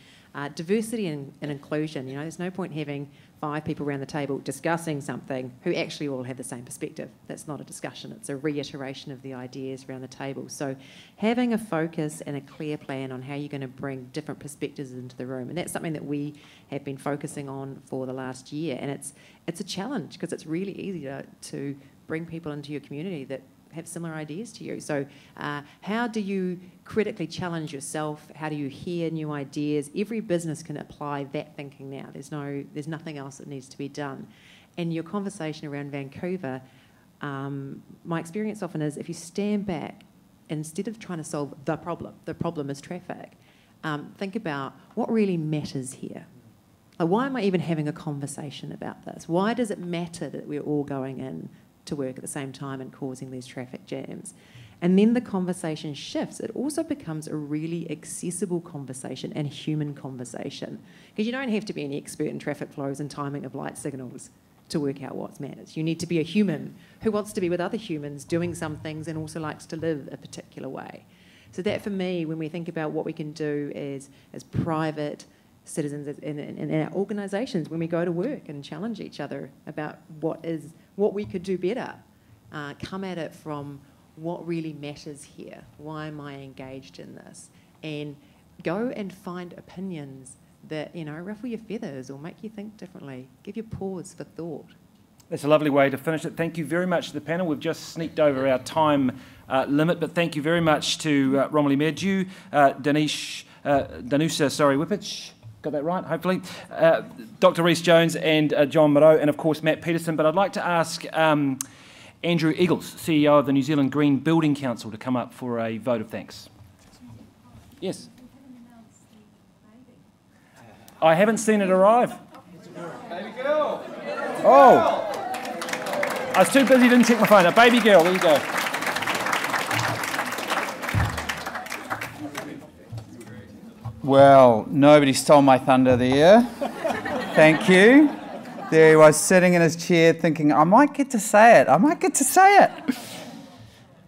diversity and inclusion, you know, there's no point having 5 people around the table discussing something who actually all have the same perspective. That's not a discussion, it's a reiteration of the ideas around the table. So having a focus and a clear plan on how you're going to bring different perspectives into the room, and that's something that we have been focusing on for the last year, and it's a challenge because it's really easy to bring people into your community that have similar ideas to you. So how do you critically challenge yourself? How do you hear new ideas? Every business can apply that thinking now. There's nothing else that needs to be done. And your conversation around Vancouver, my experience often is if you stand back, instead of trying to solve the problem is traffic, think about what really matters here. Like, why am I even having a conversation about this? Why does it matter that we're all going in to work at the same time and causing these traffic jams? And then the conversation shifts. It also becomes a really accessible conversation and human conversation, because you don't have to be an expert in traffic flows and timing of light signals to work out what matters. You need to be a human who wants to be with other humans doing some things and also likes to live a particular way. So that, for me, when we think about what we can do as private citizens in our organisations, when we go to work and challenge each other about what we could do better, come at it from what really matters here. Why am I engaged in this? And go and find opinions that, you know, ruffle your feathers or make you think differently. Give you pause for thought. That's a lovely way to finish it. Thank you very much to the panel. We've just sneaked over our time limit, but thank you very much to Romilly Medju, Danusa Whippich, got that right, hopefully, Dr. Rhys Jones and John Moreau, and of course Matt Peterson. But I'd like to ask Andrew Eagles, CEO of the New Zealand Green Building Council, to come up for a vote of thanks. Yes. I haven't seen it arrive. Baby girl. Oh. I was too busy, didn't check my phone. A baby girl, there you go. Well, nobody stole my thunder there. Thank you. There he was sitting in his chair thinking, I might get to say it.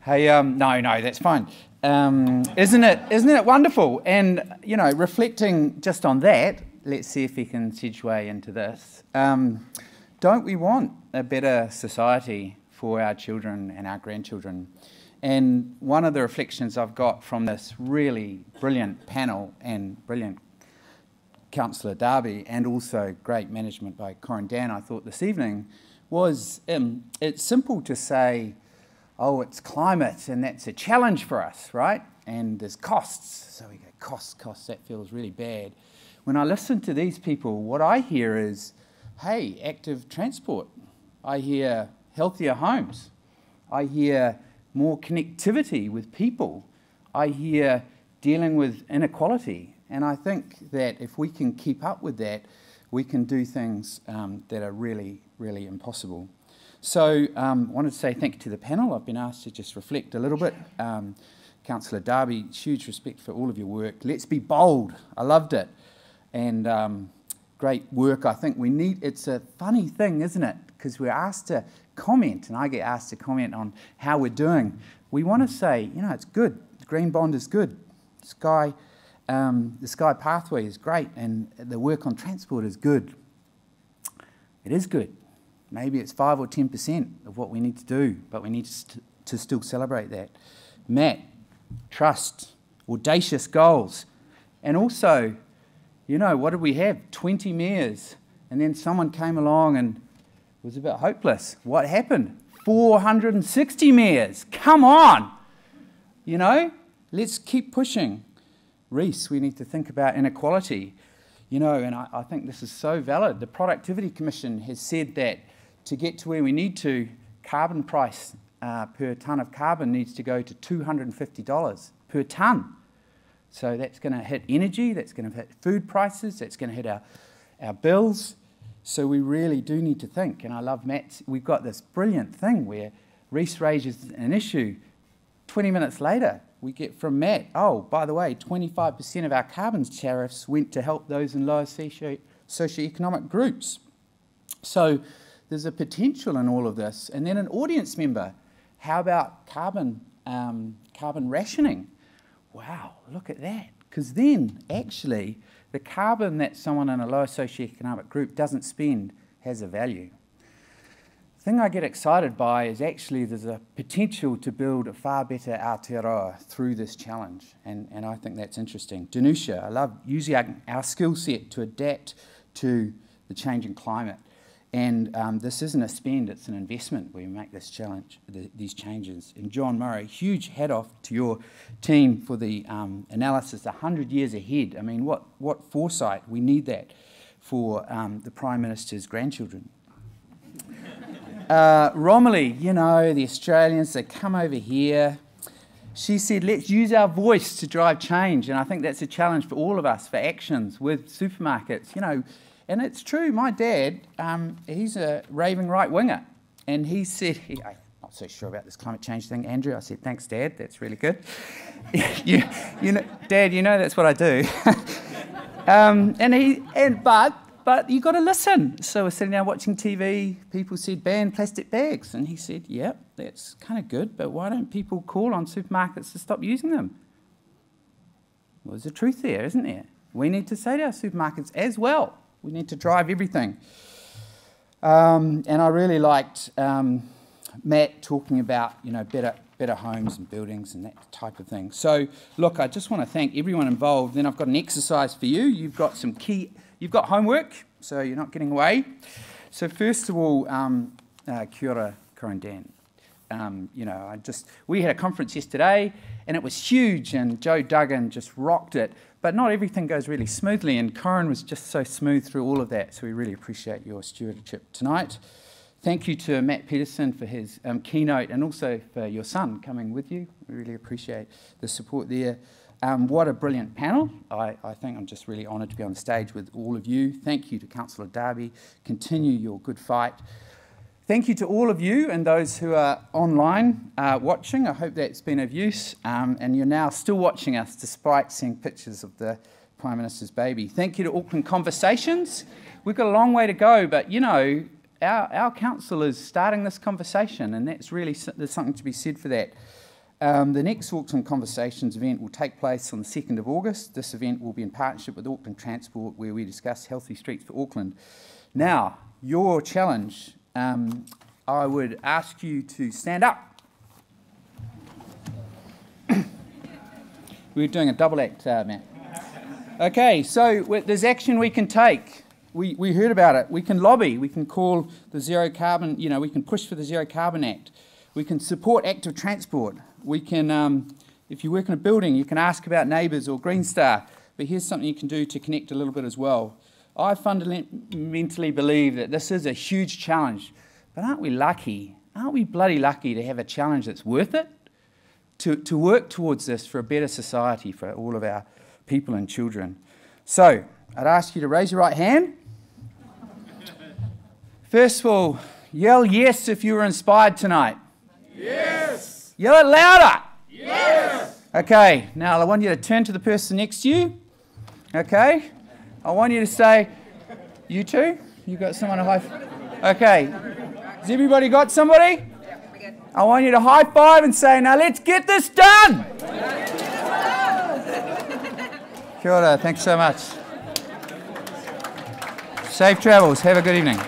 Hey, no, that's fine. Isn't it wonderful? And, you know, reflecting just on that, let's see if we can segue into this. Don't we want a better society for our children and our grandchildren? And one of the reflections I've got from this really brilliant panel and brilliant Councillor Darby, and also great management by Corin Dan, I thought this evening, was it's simple to say, oh, it's climate and that's a challenge for us, right? And there's costs. So we go, costs, that feels really bad. When I listen to these people, what I hear is, hey, active transport. I hear healthier homes. I hear more connectivity with people. I hear dealing with inequality. And I think that if we can keep up with that, we can do things that are really, really impossible. So I wanted to say thank you to the panel. I've been asked to just reflect a little bit. Councillor Darby, huge respect for all of your work. Let's be bold. I loved it. And great work. I think we need, it's a funny thing, isn't it? Because we're asked to comment, and I get asked to comment on how we're doing. We want to say, you know, it's good. The green bond is good. The Sky Pathway is great, and the work on transport is good. It is good. Maybe it's 5 or 10% of what we need to do, but we need to still celebrate that. Matt, trust, audacious goals. And also, you know, what did we have? 20 mayors. And then someone came along and it was a bit hopeless. What happened? 460 mayors. Come on! You know, let's keep pushing. Reece, we need to think about inequality. You know, and I think this is so valid. The Productivity Commission has said that to get to where we need to, carbon price per tonne of carbon needs to go to $250 per tonne. So that's going to hit energy, that's going to hit food prices, that's going to hit our bills. So we really do need to think. And I love Matt's, we've got this brilliant thing where Reece raises an issue. 20 minutes later, we get from Matt, oh, by the way, 25% of our carbon tariffs went to help those in lower socioeconomic groups. So there's a potential in all of this. And then an audience member, how about carbon rationing? Wow, look at that. Because then, actually, the carbon that someone in a lower socioeconomic group doesn't spend has a value. The thing I get excited by is actually there's a potential to build a far better Aotearoa through this challenge, and I think that's interesting. Danusha, I love using our skill set to adapt to the changing climate. And this isn't a spend, it's an investment where we make this challenge, these changes. And John Murray, huge hat off to your team for the analysis 100 years ahead. I mean, what foresight, we need that for the Prime Minister's grandchildren. Romilly, you know, the Australians, they come over here. She said, let's use our voice to drive change. And I think that's a challenge for all of us, for actions with supermarkets, you know. And it's true, my dad, he's a raving right-winger. And he said, I'm not so sure about this climate change thing, Andrew. I said, thanks, Dad, that's really good. you know, Dad, you know that's what I do. But you got to listen. So we're sitting down watching TV. People said, ban plastic bags. And he said, yep, that's kind of good, but why don't people call on supermarkets to stop using them? Well, there's a truth there, isn't there? We need to say to our supermarkets as well, we need to drive everything. And I really liked Matt talking about, you know, better homes and buildings and that type of thing. So, look, I just want to thank everyone involved. Then I've got an exercise for you. You've got homework, so you're not getting away. So first of all, kia ora, Corin Dan. You know, we had a conference yesterday, and it was huge, and Joe Duggan just rocked it. But not everything goes really smoothly, and Corin was just so smooth through all of that, so we really appreciate your stewardship tonight. Thank you to Matt Peterson for his keynote, and also for your son coming with you. We really appreciate the support there. What a brilliant panel. I think I'm just really honoured to be on the stage with all of you. Thank you to Councillor Darby. Continue your good fight. Thank you to all of you and those who are online watching. I hope that's been of use, and you're now still watching us despite seeing pictures of the Prime Minister's baby. Thank you to Auckland Conversations. We've got a long way to go, but you know, our council is starting this conversation, and that's really, there's something to be said for that. The next Auckland Conversations event will take place on the 2nd of August. This event will be in partnership with Auckland Transport, where we discuss healthy streets for Auckland. Now, your challenge, I would ask you to stand up. We're doing a double act, Matt. Okay, so there's action we can take. We heard about it. We can lobby. We can call the zero carbon, we can push for the Zero Carbon Act. We can support active transport. We can, if you work in a building, you can ask about neighbours or Green Star. But here's something you can do to connect a little bit as well. I fundamentally believe that this is a huge challenge. But aren't we lucky? Aren't we bloody lucky to have a challenge that's worth it? To work towards this for a better society for all of our people and children. So, I'd ask you to raise your right hand. First of all, yell yes if you were inspired tonight. Yes! Yell it louder. Yes! Okay, now I want you to turn to the person next to you. Okay? I want you to say, you two? You got someone to high five? Okay. Has everybody got somebody? I want you to high five and say, now let's get this done. Kia ora, thanks so much. Safe travels, have a good evening.